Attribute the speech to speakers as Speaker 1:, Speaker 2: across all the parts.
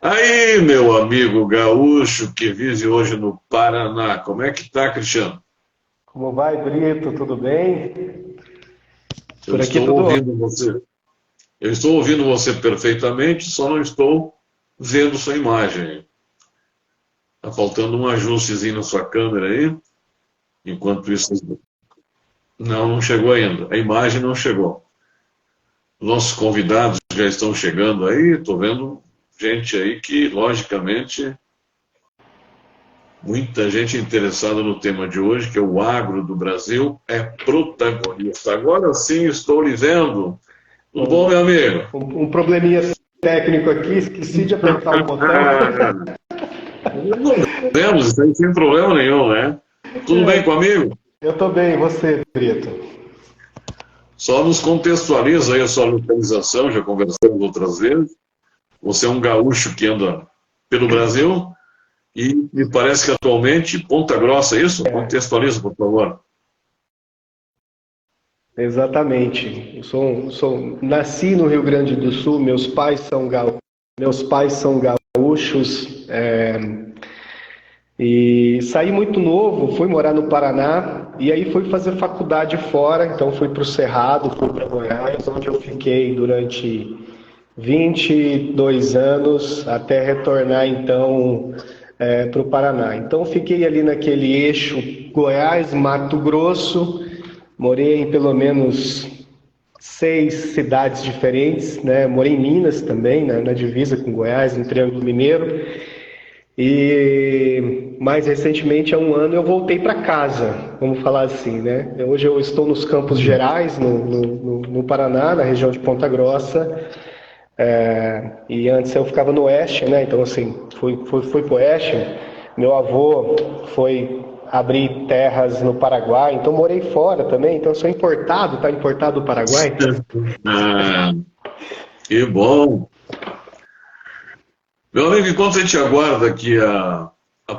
Speaker 1: Aí, meu amigo gaúcho que vive hoje no Paraná, como é que tá, Cristiano?
Speaker 2: Como vai, Brito? Tudo bem?
Speaker 1: Eu
Speaker 2: Por aqui
Speaker 1: estou
Speaker 2: tudo
Speaker 1: ouvindo você. Eu estou ouvindo você perfeitamente, só não estou vendo sua imagem. Tá faltando um ajustezinho na sua câmera aí. Enquanto isso, não chegou ainda. A imagem não chegou. Nossos convidados já estão chegando aí. Estou vendo gente aí que, logicamente, muita gente interessada no tema de hoje, que é o agro do Brasil, é protagonista. Agora sim estou lhe vendo. Tudo bom,
Speaker 2: um,
Speaker 1: meu amigo?
Speaker 2: um probleminha técnico aqui, esqueci de apertar o botão.
Speaker 1: Não vemos, isso aí sem problema nenhum, né? Tudo bem comigo?
Speaker 2: Eu tô bem, e você, Brito?
Speaker 1: Só nos contextualiza aí a sua localização, já conversamos outras vezes. Você é um gaúcho que anda pelo Brasil e me parece que atualmente Ponta Grossa, é isso? Contextualiza, por favor.
Speaker 2: Exatamente. Nasci no Rio Grande do Sul, meus pais são gaúchos, e saí muito novo, fui morar no Paraná e aí fui fazer faculdade fora, então fui para o Cerrado, fui para Goiás, onde eu fiquei durante 22 anos até retornar então para o Paraná. Então fiquei ali naquele eixo Goiás, Mato Grosso, morei em pelo menos 6 cidades diferentes, né? Morei em Minas também, né? Na divisa com Goiás, no Triângulo Mineiro. E mais recentemente, há um ano, eu voltei para casa, vamos falar assim, né? Hoje eu estou nos Campos Gerais, no Paraná, na região de Ponta Grossa. E antes eu ficava no oeste, né? Então, assim, fui pro oeste. Meu avô foi abrir terras no Paraguai, então morei fora também. Então, eu sou importado, tá importado do Paraguai.
Speaker 1: Ah, que bom. Meu amigo, enquanto a gente aguarda aqui a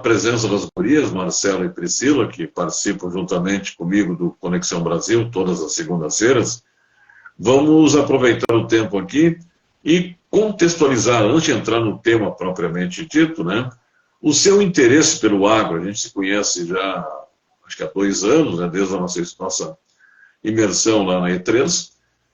Speaker 1: presença das gurias, Marcelo e Priscila, que participam juntamente comigo do Conexão Brasil, todas as segundas-feiras, vamos aproveitar o tempo aqui e contextualizar, antes de entrar no tema propriamente dito, né, o seu interesse pelo agro. A gente se conhece já, acho que há 2 anos, né, desde a nossa imersão lá na E3,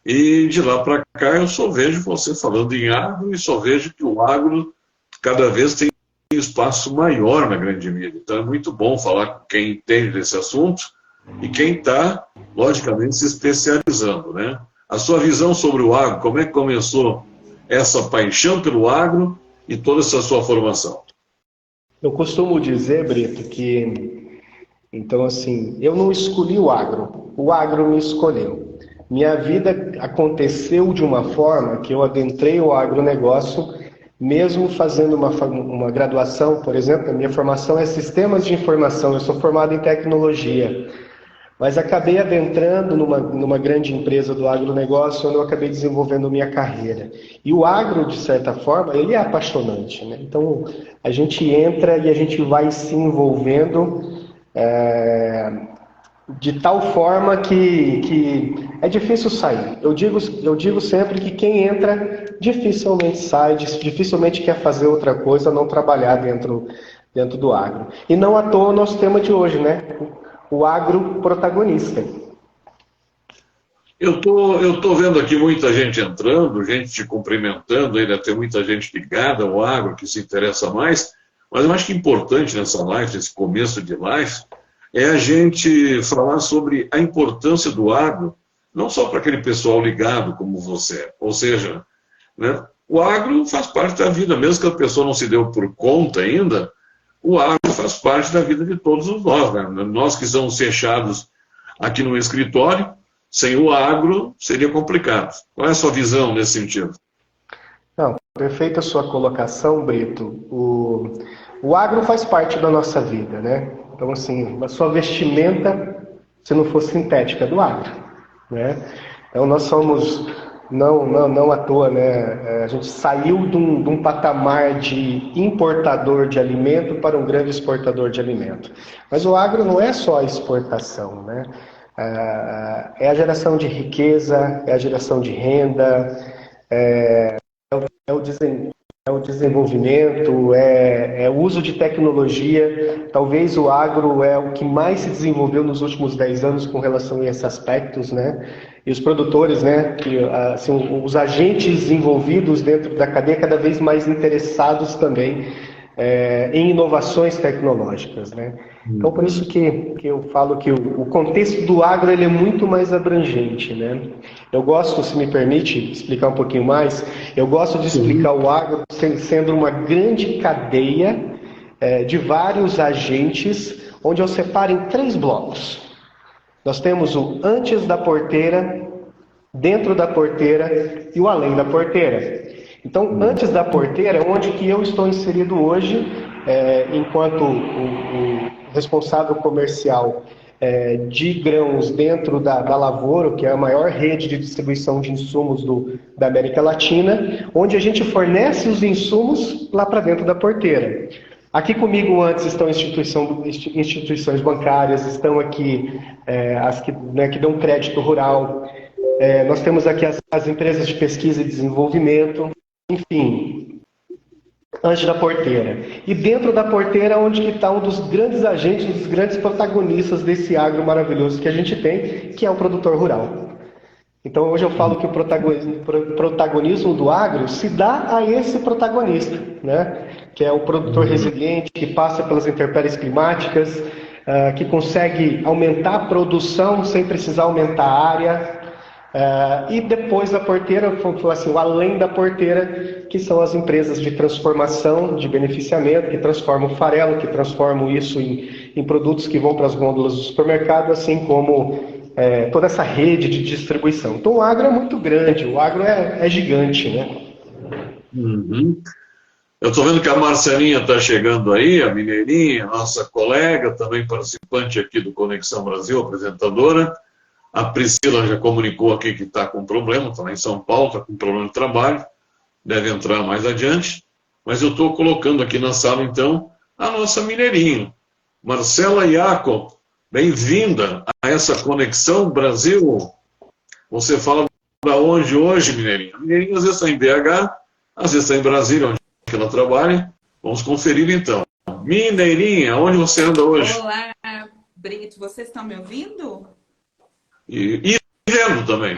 Speaker 1: e de lá para cá eu só vejo você falando em agro e só vejo que o agro cada vez tem espaço maior na grande mídia. Então é muito bom falar com quem entende desse assunto e quem está, logicamente, se especializando, né? A sua visão sobre o agro, como é que começou essa paixão pelo agro e toda essa sua formação?
Speaker 2: Eu costumo dizer, Brito, que então assim, eu não escolhi o agro me escolheu. Minha vida aconteceu de uma forma que eu adentrei o agronegócio, mesmo fazendo uma graduação, por exemplo, a minha formação é sistemas de informação, eu sou formado em tecnologia. Mas acabei adentrando numa grande empresa do agronegócio, onde eu acabei desenvolvendo minha carreira. E o agro, de certa forma, ele é apaixonante, né? Então, a gente entra e a gente vai se envolvendo é, de tal forma que é difícil sair. Eu digo sempre que quem entra dificilmente sai, dificilmente quer fazer outra coisa, não trabalhar dentro do agro. E não à toa o nosso tema de hoje, né? O agro protagonista.
Speaker 1: Eu tô vendo aqui muita gente entrando, gente te cumprimentando, ainda tem muita gente ligada ao agro que se interessa mais, mas eu acho que importante nessa live, nesse começo de live, é a gente falar sobre a importância do agro, não só para aquele pessoal ligado como você, ou seja, né, o agro faz parte da vida, mesmo que a pessoa não se deu por conta ainda, o agro faz parte da vida de todos nós, né? Nós que estamos fechados aqui no escritório, sem o agro seria complicado. Qual é a sua visão nesse sentido?
Speaker 2: Não, perfeita a sua colocação, Brito. O agro faz parte da nossa vida, né? Então, assim, a sua vestimenta, se não for sintética, é do agro, né? Então, nós somos, não à toa, né? A gente saiu de um patamar de importador de alimento para um grande exportador de alimento. Mas o agro não é só a exportação, né? É a geração de riqueza, é a geração de renda, é o o desenvolvimento, é o uso de tecnologia. Talvez o agro é o que mais se desenvolveu nos últimos 10 anos com relação a esses aspectos, né? E os produtores, né, assim, os agentes envolvidos dentro da cadeia cada vez mais interessados também em inovações tecnológicas, né? Então, por isso que eu falo que o contexto do agro ele é muito mais abrangente, né? Eu gosto, se me permite explicar um pouquinho mais, eu gosto de explicar o agro sendo uma grande cadeia de vários agentes, onde eu separo em 3 blocos. Nós temos o antes da porteira, dentro da porteira e o além da porteira. Então, antes da porteira é onde que eu estou inserido hoje, enquanto o responsável comercial de grãos dentro da Lavoro, que é a maior rede de distribuição de insumos da América Latina, onde a gente fornece os insumos lá para dentro da porteira. Aqui comigo antes estão instituições bancárias, estão aqui as que dão crédito rural, nós temos aqui as empresas de pesquisa e desenvolvimento, enfim, antes da porteira. E dentro da porteira, onde está um dos grandes agentes, um dos grandes protagonistas desse agro maravilhoso que a gente tem, que é o produtor rural. Então hoje eu falo que o protagonismo do agro se dá a esse protagonista, né? Que é o produtor resiliente, que passa pelas intempéries climáticas, que consegue aumentar a produção sem precisar aumentar a área. E depois da porteira, vamos falar assim, o além da porteira, que são as empresas de transformação, de beneficiamento, que transformam o farelo, que transformam isso em produtos que vão para as gôndolas do supermercado, assim como toda essa rede de distribuição. Então o agro é muito grande, o agro é gigante, né?
Speaker 1: Uhum. Eu estou vendo que a Marcelinha está chegando aí, a Mineirinha, nossa colega, também participante aqui do Conexão Brasil, apresentadora. A Priscila já comunicou aqui que está com problema, está lá em São Paulo, está com problema de trabalho, deve entrar mais adiante. Mas eu estou colocando aqui na sala, então, a nossa Mineirinha. Marcela Iaco, bem-vinda a essa Conexão Brasil. Você fala da onde hoje, Mineirinha? A Mineirinha às vezes está em BH, às vezes está em Brasília, onde ela trabalha. Vamos conferir, então. Mineirinha, onde você anda hoje?
Speaker 3: Olá, Brito, vocês estão me ouvindo?
Speaker 1: E vendo também.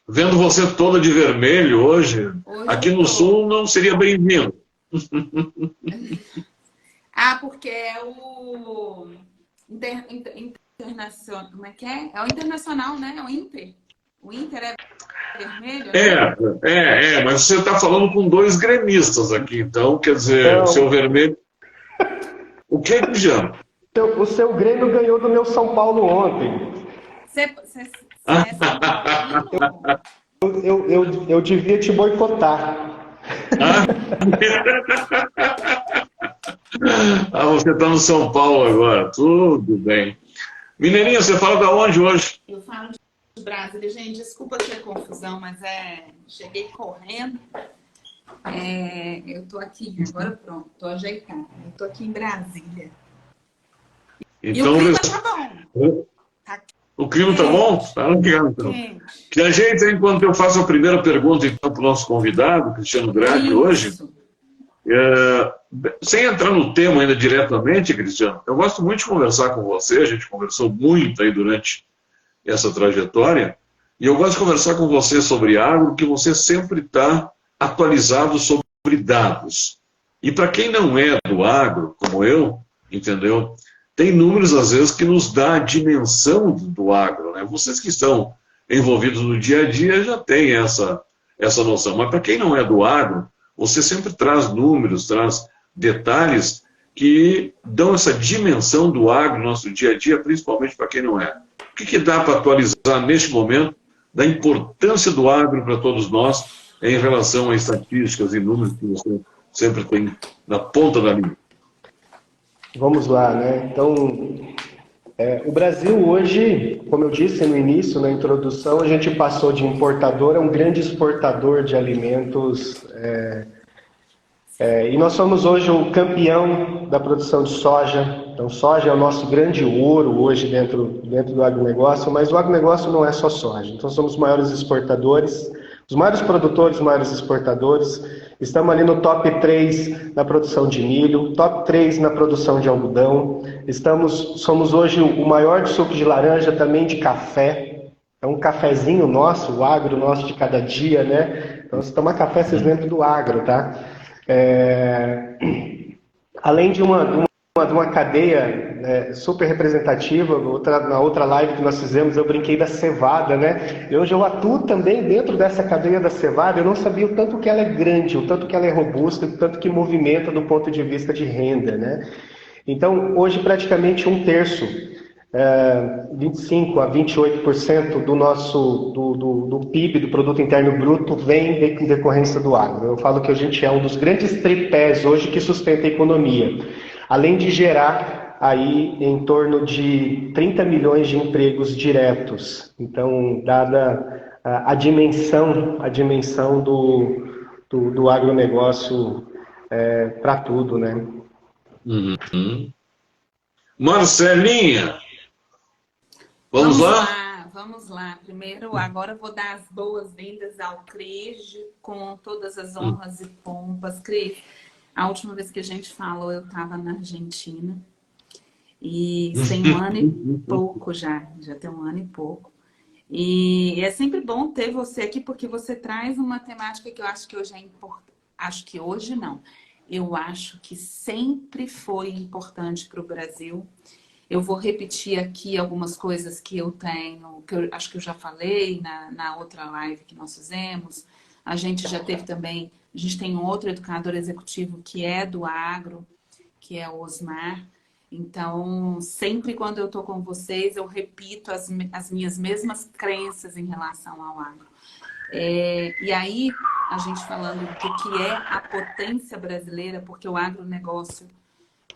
Speaker 1: Vendo você toda de vermelho hoje aqui no Sul não seria bem-vindo.
Speaker 3: Porque é o internacional. Como é que é? É o internacional, né? É o Inter. O Inter é vermelho, né?
Speaker 1: Mas você está falando com 2 gremistas aqui, então, quer dizer, o seu vermelho... O que é que já?
Speaker 2: O seu Grêmio ganhou do meu São Paulo ontem.
Speaker 3: Você é São Paulo?
Speaker 2: Eu devia te boicotar.
Speaker 1: Você está no São Paulo agora. Tudo bem. Mineirinha, você fala de onde hoje?
Speaker 3: Eu falo de Brasília. Gente, desculpa ter confusão, mas cheguei correndo. Eu estou aqui, agora pronto, estou ajeitada. Eu estou aqui em Brasília.
Speaker 1: Então,
Speaker 3: e o clima tá bom.
Speaker 1: O clima tá bom? Tá legal, então. Que a gente, enquanto eu faço a primeira pergunta, então, para o nosso convidado, Cristiano Draghi, hoje, sem entrar no tema ainda diretamente, Cristiano, eu gosto muito de conversar com você, a gente conversou muito aí durante essa trajetória, e eu gosto de conversar com você sobre agro, que você sempre está atualizado sobre dados. E para quem não é do agro, como eu, entendeu? Tem números, às vezes, que nos dá a dimensão do agro, né? Vocês que estão envolvidos no dia a dia já têm essa noção. Mas para quem não é do agro, você sempre traz números, traz detalhes que dão essa dimensão do agro no nosso dia a dia, principalmente para quem não é. O que dá para atualizar neste momento da importância do agro para todos nós em relação a estatísticas e números que você sempre tem na ponta da linha?
Speaker 2: Vamos lá, né? Então, o Brasil hoje, como eu disse no início, na introdução, a gente passou de importador a um grande exportador de alimentos. E nós somos hoje o campeão da produção de soja. Então, soja é o nosso grande ouro hoje dentro do agronegócio, mas o agronegócio não é só soja. Então, somos os maiores exportadores. Os maiores produtores, os maiores exportadores. Estamos ali no top 3 na produção de milho, top 3 na produção de algodão. Somos hoje o maior de suco de laranja, também de café. É um cafezinho nosso, o agro nosso de cada dia, né? Então, se tomar café, vocês lembram do agro, tá? Além de uma cadeia super representativa, na outra live que nós fizemos, eu brinquei da cevada, né? E hoje eu atuo também dentro dessa cadeia da cevada. Eu não sabia o tanto que ela é grande, o tanto que ela é robusta, o tanto que movimenta do ponto de vista de renda, né? Então, hoje praticamente 1/3, 25% a 28% do PIB, do Produto Interno Bruto, vem em decorrência do agro. Eu falo que a gente é um dos grandes tripés hoje que sustenta a economia, além de gerar aí em torno de 30 milhões de empregos diretos. Então, dada a dimensão do agronegócio para tudo, né?
Speaker 1: Uhum. Marcelinha, vamos lá?
Speaker 3: Vamos lá. Primeiro, agora eu vou dar as boas-vindas ao Cris, com todas as honras e pompas. Cris, a última vez que a gente falou, eu estava na Argentina. E tem 1 ano e pouco já tem 1 ano e pouco. E é sempre bom ter você aqui, porque você traz uma temática que eu acho que hoje é importante. Acho que hoje não. Eu acho que sempre foi importante para o Brasil. Eu vou repetir aqui algumas coisas que eu tenho, que eu acho que eu já falei na outra live que nós fizemos. A gente já teve também, a gente tem um outro educador executivo que é do agro, que é o Osmar. Então, sempre quando eu estou com vocês, eu repito as minhas mesmas crenças em relação ao agro. E aí, a gente falando do que é a potência brasileira, porque o agronegócio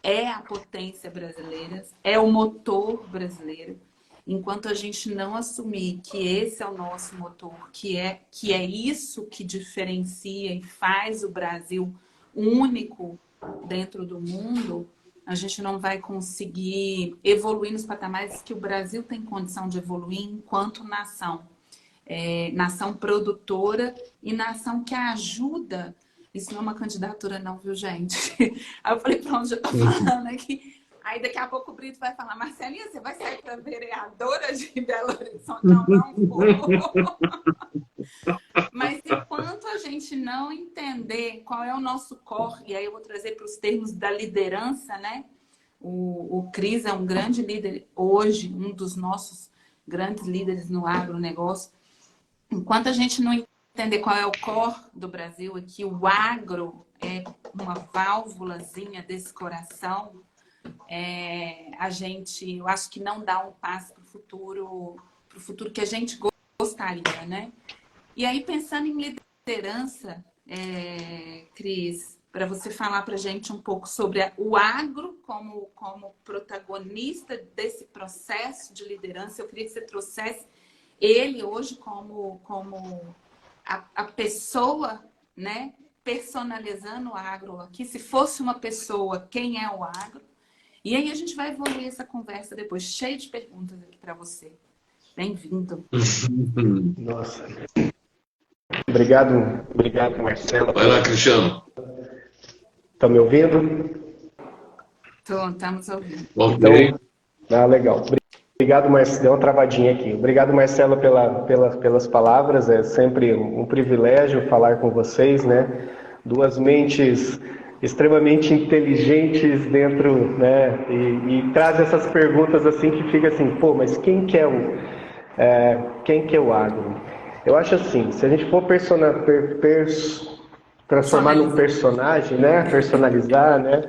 Speaker 3: é a potência brasileira, é o motor brasileiro. Enquanto a gente não assumir que esse é o nosso motor, que é isso que diferencia e faz o Brasil único dentro do mundo, a gente não vai conseguir evoluir nos patamares que o Brasil tem condição de evoluir enquanto nação. Nação produtora e nação que ajuda. Isso não é uma candidatura não, viu, gente? Aí eu falei, pronto, já tô falando aqui. Aí daqui a pouco o Brito vai falar, Marcelinha, você vai sair para vereadora de Belo Horizonte? Não vou. Mas enquanto a gente não entender qual é o nosso core, e aí eu vou trazer para os termos da liderança, né? O Cris é um grande líder hoje, um dos nossos grandes líderes no agronegócio. Enquanto a gente não entender qual é o core do Brasil, e que o agro é uma válvulazinha desse coração, eu acho que não dá um passo para o futuro que a gente gostaria, né? E aí, pensando em liderança, Cris, para você falar para a gente um pouco sobre o agro como protagonista desse processo de liderança, eu queria que você trouxesse ele hoje como a pessoa, né, personalizando o agro aqui. Se fosse uma pessoa, quem é o agro? E aí a gente vai evoluir essa conversa depois, cheio de perguntas aqui para você. Bem-vindo.
Speaker 2: Nossa. Obrigado, Marcelo.
Speaker 1: Vai lá, Cristiano.
Speaker 2: Tá me ouvindo?
Speaker 3: Estamos ouvindo.
Speaker 1: Ok.
Speaker 2: Então, legal. Obrigado, Marcelo. Deu uma travadinha aqui. Obrigado, Marcelo, pelas palavras. É sempre um privilégio falar com vocês, né? Duas mentes extremamente inteligentes dentro, né? E traz essas perguntas assim que fica assim, pô, mas quem que é o agro? Eu acho assim, se a gente for transformar num personagem, né? Personalizar, né?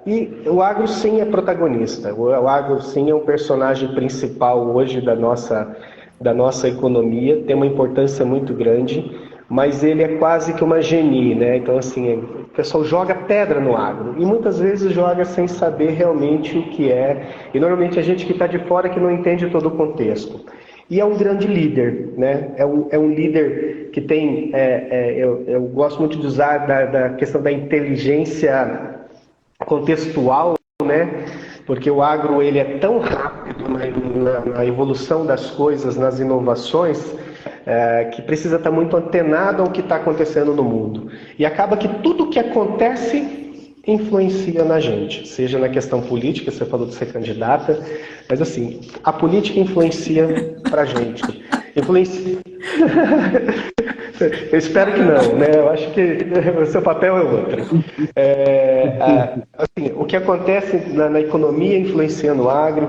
Speaker 2: E o agro sim é protagonista. O agro sim é um personagem principal hoje da nossa economia, tem uma importância muito grande, mas ele é quase que uma genie, né? Então assim, o pessoal joga pedra no agro e muitas vezes joga sem saber realmente o que é, e normalmente a gente que está de fora que não entende todo o contexto. E é um grande líder, né? É um líder que tem, eu gosto muito de usar da questão da inteligência contextual, né? Porque o agro ele é tão rápido na evolução das coisas, nas inovações, que precisa estar muito antenado ao que está acontecendo no mundo. E acaba que tudo que acontece influencia na gente, seja na questão política, você falou de ser candidata, mas assim, a política influencia pra gente. Influencia... Eu espero que não, né? Eu acho que o seu papel é outro. Assim, o que acontece na economia influencia no agro,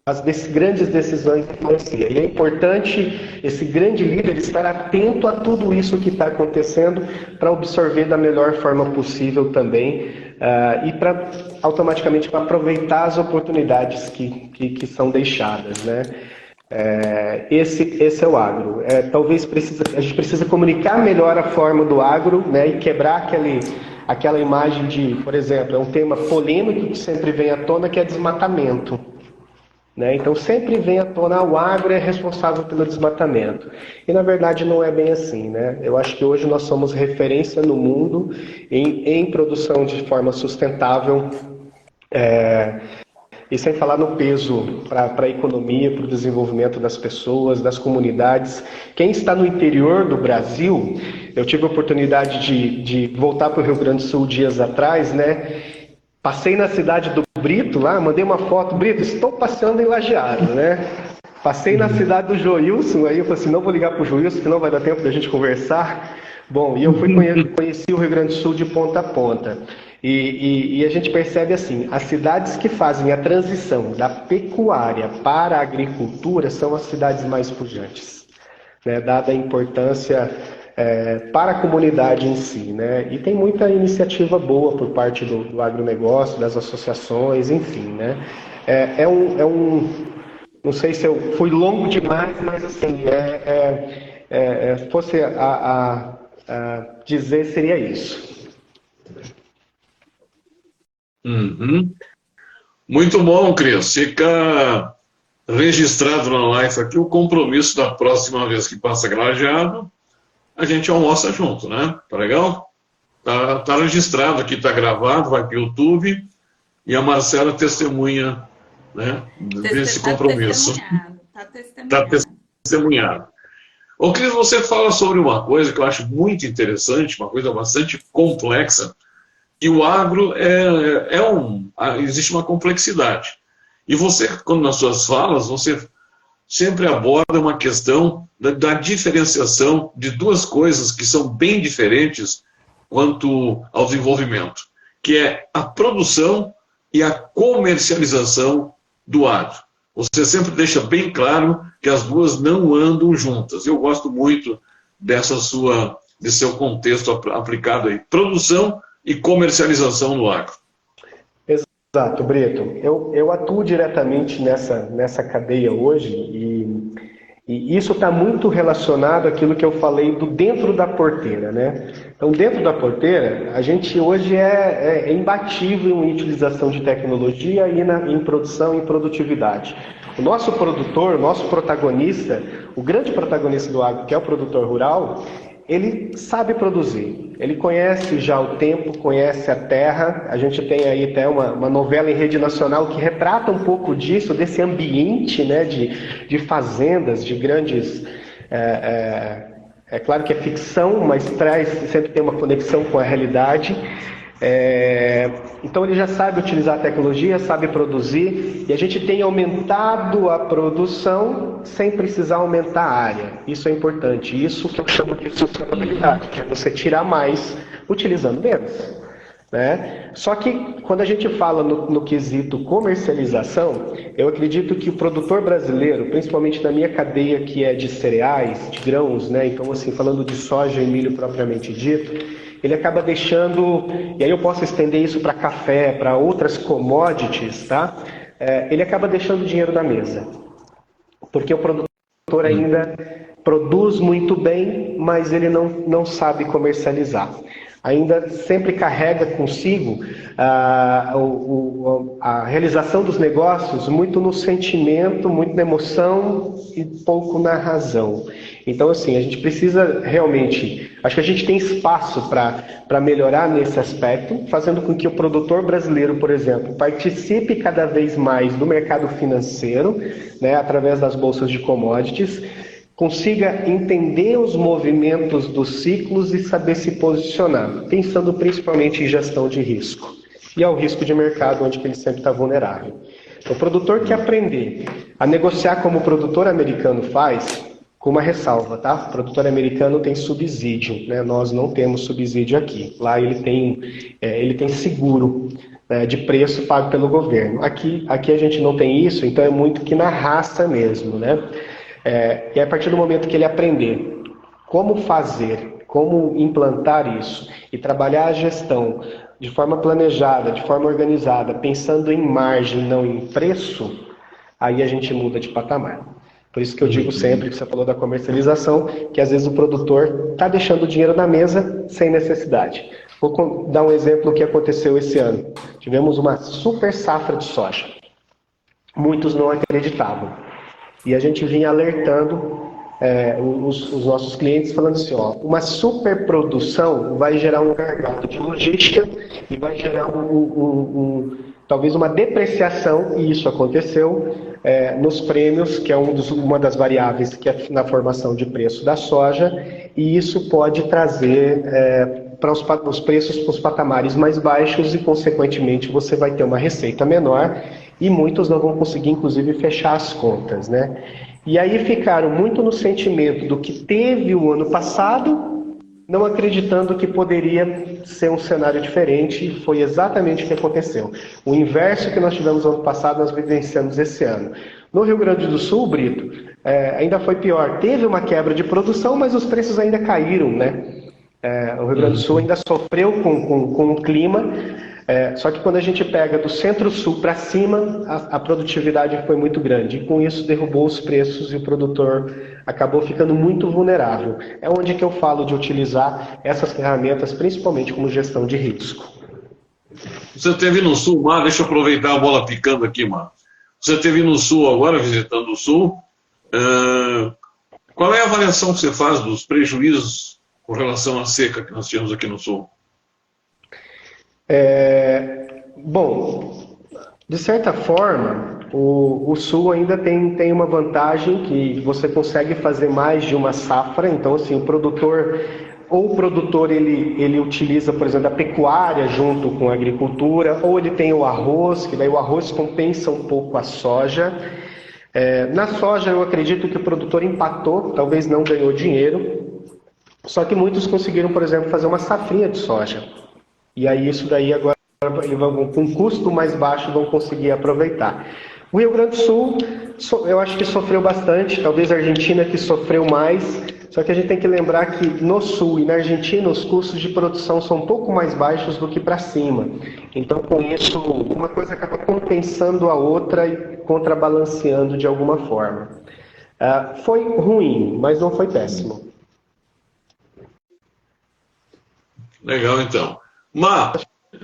Speaker 2: as grandes decisões influenciam. E é importante esse grande líder estar atento a tudo isso que está acontecendo para absorver da melhor forma possível também e para automaticamente para aproveitar as oportunidades que são deixadas, né? Esse é o agro. Talvez a gente precisa comunicar melhor a forma do agro, né, e quebrar aquela imagem de, por exemplo, é um tema polêmico que sempre vem à tona, que é desmatamento. Né? Então sempre vem à tona, o agro é responsável pelo desmatamento. E na verdade não é bem assim, né? Eu acho que hoje nós somos referência no mundo em produção de forma sustentável, e sem falar no peso para a economia, para o desenvolvimento das pessoas, das comunidades. Quem está no interior do Brasil, eu tive a oportunidade de voltar para o Rio Grande do Sul dias atrás, né? Passei na cidade do Brito lá, mandei uma foto, Brito, estou passeando em Lajeado, né? Passei na cidade do Joilson, aí eu falei assim, não vou ligar para o Joilson, que não vai dar tempo da gente conversar. Bom, e eu conheci o Rio Grande do Sul de ponta a ponta. E a gente percebe assim, as cidades que fazem a transição da pecuária para a agricultura são as cidades mais pujantes, né? Dada a importância para a comunidade em si, né? E tem muita iniciativa boa por parte do agronegócio, das associações, enfim, né? Não sei se eu fui longo demais, mas assim, fosse a dizer, seria isso.
Speaker 1: Uhum. Muito bom, Cris. Fica registrado na live aqui o compromisso da próxima vez que passa Lajeado, a gente almoça junto, né? Tá legal? Tá registrado aqui, tá gravado, vai para o YouTube e a Marcela testemunha, né, desse compromisso. Tá testemunhado. Ô, Cris, você fala sobre uma coisa que eu acho muito interessante, uma coisa bastante complexa, e o agro existe uma complexidade. E você, quando nas suas falas, você sempre aborda uma questão da diferenciação de duas coisas que são bem diferentes quanto ao desenvolvimento, que é a produção e a comercialização do agro. Você sempre deixa bem claro que as duas não andam juntas. Eu gosto muito desse seu contexto aplicado aí. Produção e comercialização no agro.
Speaker 2: Exato, Brito. Eu atuo diretamente nessa cadeia hoje e isso está muito relacionado àquilo que eu falei do dentro da porteira, né? Então, dentro da porteira, a gente hoje é imbatível em utilização de tecnologia e em produção e produtividade. O nosso produtor, o nosso protagonista, o grande protagonista do agro, que é o produtor rural, ele sabe produzir, ele conhece já o tempo, conhece a terra. A gente tem aí até uma novela em rede nacional que retrata um pouco disso, desse ambiente, né, de fazendas, de grandes... É claro que é ficção, mas sempre tem uma conexão com a realidade. Então ele já sabe utilizar a tecnologia, sabe produzir, e a gente tem aumentado a produção sem precisar aumentar a área. Isso é importante, isso que eu chamo de sustentabilidade, que é você tirar mais utilizando menos, né? Só que quando a gente fala no quesito comercialização, eu acredito que o produtor brasileiro, principalmente na minha cadeia que é de cereais, de grãos, né? Então assim, falando de soja e milho propriamente dito, ele acaba deixando, e aí eu posso estender isso para café, para outras commodities, tá? Ele acaba deixando dinheiro na mesa. Porque o produtor ainda produz muito bem, mas ele não sabe comercializar. Ainda sempre carrega consigo a realização dos negócios muito no sentimento, muito na emoção e pouco na razão. Então, assim, a gente precisa realmente... Acho que a gente tem espaço para melhorar nesse aspecto, fazendo com que o produtor brasileiro, por exemplo, participe cada vez mais do mercado financeiro, né, através das bolsas de commodities, consiga entender os movimentos dos ciclos e saber se posicionar, pensando principalmente em gestão de risco. E ao risco de mercado, onde ele sempre está vulnerável. O produtor que aprender a negociar como o produtor americano faz, com uma ressalva, tá? O produtor americano tem subsídio, né? Nós não temos subsídio aqui. Lá ele tem seguro, né, de preço pago pelo governo. Aqui a gente não tem isso, então é muito que na raça mesmo, né? E a partir do momento que ele aprender como fazer, como implantar isso e trabalhar a gestão de forma planejada, de forma organizada, pensando em margem, não em preço, aí a gente muda de patamar. Por isso que eu digo sempre, que você falou da comercialização, que às vezes o produtor está deixando o dinheiro na mesa sem necessidade. Vou dar um exemplo do que aconteceu esse ano. Tivemos uma super safra de soja. Muitos não acreditavam. E a gente vinha alertando os nossos clientes, falando assim, ó, uma superprodução vai gerar um gargalo de logística e vai gerar talvez uma depreciação, e isso aconteceu nos prêmios, que é uma das variáveis que é na formação de preço da soja, e isso pode trazer para os preços para os patamares mais baixos e, consequentemente, você vai ter uma receita menor e muitos não vão conseguir, inclusive, fechar as contas, né? E aí ficaram muito no sentimento do que teve o ano passado, não acreditando que poderia ser um cenário diferente, e foi exatamente o que aconteceu. O inverso que nós tivemos no ano passado, nós vivenciamos esse ano. No Rio Grande do Sul, Brito, ainda foi pior. Teve uma quebra de produção, mas os preços ainda caíram, né? O Rio Grande do Sul ainda sofreu com o clima, só que quando a gente pega do centro-sul para cima, a produtividade foi muito grande. E com isso derrubou os preços e o produtor acabou ficando muito vulnerável. É onde que eu falo de utilizar essas ferramentas, principalmente como gestão de risco.
Speaker 1: Você esteve no Sul, Mar, deixa eu aproveitar a bola picando aqui, Mar. Você esteve no Sul agora, visitando o Sul. Qual é a avaliação que você faz dos prejuízos com relação à seca que nós tínhamos aqui no Sul?
Speaker 2: Bom, de certa forma, o Sul ainda tem uma vantagem que você consegue fazer mais de uma safra. Então, assim, o produtor ele utiliza, por exemplo, a pecuária junto com a agricultura, ou ele tem o arroz, que daí o arroz compensa um pouco a soja. Na soja, eu acredito que o produtor empatou, talvez não ganhou dinheiro, só que muitos conseguiram, por exemplo, fazer uma safrinha de soja. E aí isso daí agora, com um custo mais baixo, vão conseguir aproveitar. O Rio Grande do Sul, eu acho que sofreu bastante, talvez a Argentina que sofreu mais, só que a gente tem que lembrar que no Sul e na Argentina os custos de produção são um pouco mais baixos do que para cima. Então, com isso, uma coisa acaba compensando a outra e contrabalanceando de alguma forma. Foi ruim, mas não foi péssimo.
Speaker 1: Legal, então. Mar,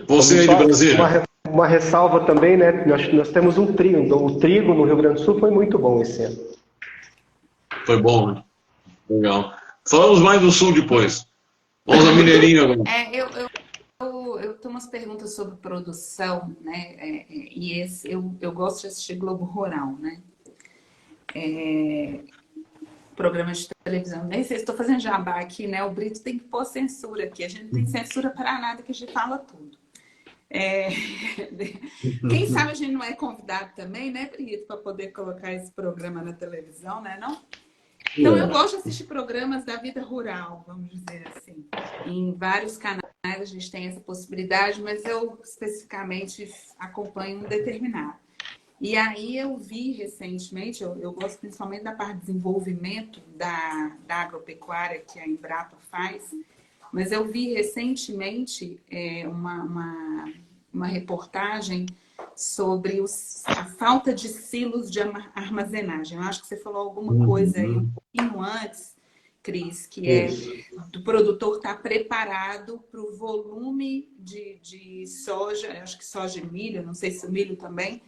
Speaker 1: você aí de Brasília.
Speaker 2: Uma ressalva também, né? Nós temos um trigo. O trigo no Rio Grande do Sul foi muito bom esse ano.
Speaker 1: Foi bom, né? Legal. Falamos mais do Sul depois. Vamos a Mineirinho agora.
Speaker 3: Eu tenho umas perguntas sobre produção, né? Eu gosto de assistir Globo Rural, né? Programa de televisão. Nem sei se estou fazendo jabá aqui, né? O Brito tem que pôr censura aqui. A gente não tem censura para nada, que a gente fala tudo. Quem sabe a gente não é convidado também, né, Brito, para poder colocar esse programa na televisão, né, não? Então, eu gosto de assistir programas da vida rural, vamos dizer assim. Em vários canais a gente tem essa possibilidade, mas eu especificamente acompanho um determinado. E aí eu vi recentemente, eu gosto principalmente da parte de desenvolvimento da agropecuária que a Embrapa faz, mas eu vi recentemente uma reportagem sobre a falta de silos de armazenagem. Eu acho que você falou alguma coisa aí um pouquinho antes, Cris, que é do produtor estar preparado para o volume de soja, acho que soja e milho, não sei se o milho também,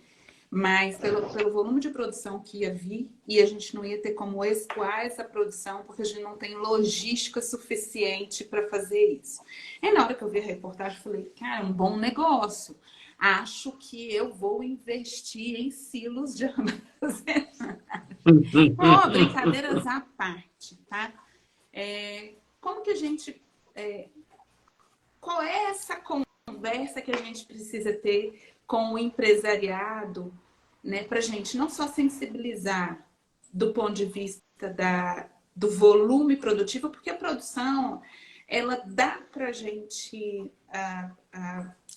Speaker 3: mas pelo volume de produção que ia vir, e a gente não ia ter como escoar essa produção, porque a gente não tem logística suficiente para fazer isso. E na hora que eu vi a reportagem, eu falei, cara, é um bom negócio. acho que eu vou investir em silos de armazenagem. Ó, brincadeiras à parte, tá? Como que a gente... qual é essa conversa que a gente precisa ter com o empresariado, né, para a gente não só sensibilizar do ponto de vista do volume produtivo, porque a produção, ela dá para a gente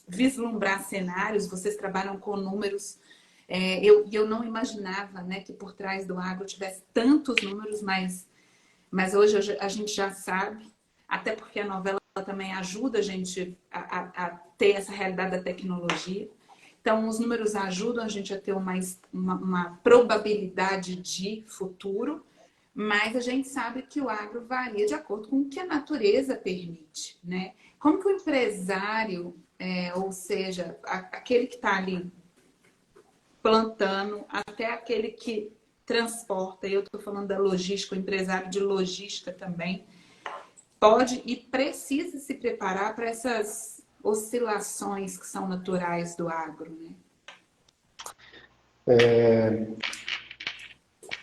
Speaker 3: vislumbrar cenários. Vocês trabalham com números. Eu não imaginava, né, que por trás do agro tivesse tantos números, mas hoje a gente já sabe, até porque a novela também ajuda a gente a ter essa realidade da tecnologia. Então, os números ajudam a gente a ter uma probabilidade de futuro, mas a gente sabe que o agro varia de acordo com o que a natureza permite, né? Como que o empresário, ou seja, aquele que está ali plantando, até aquele que transporta, eu estou falando da logística, o empresário de logística também, pode e precisa se preparar para essas oscilações que são naturais do agro, né?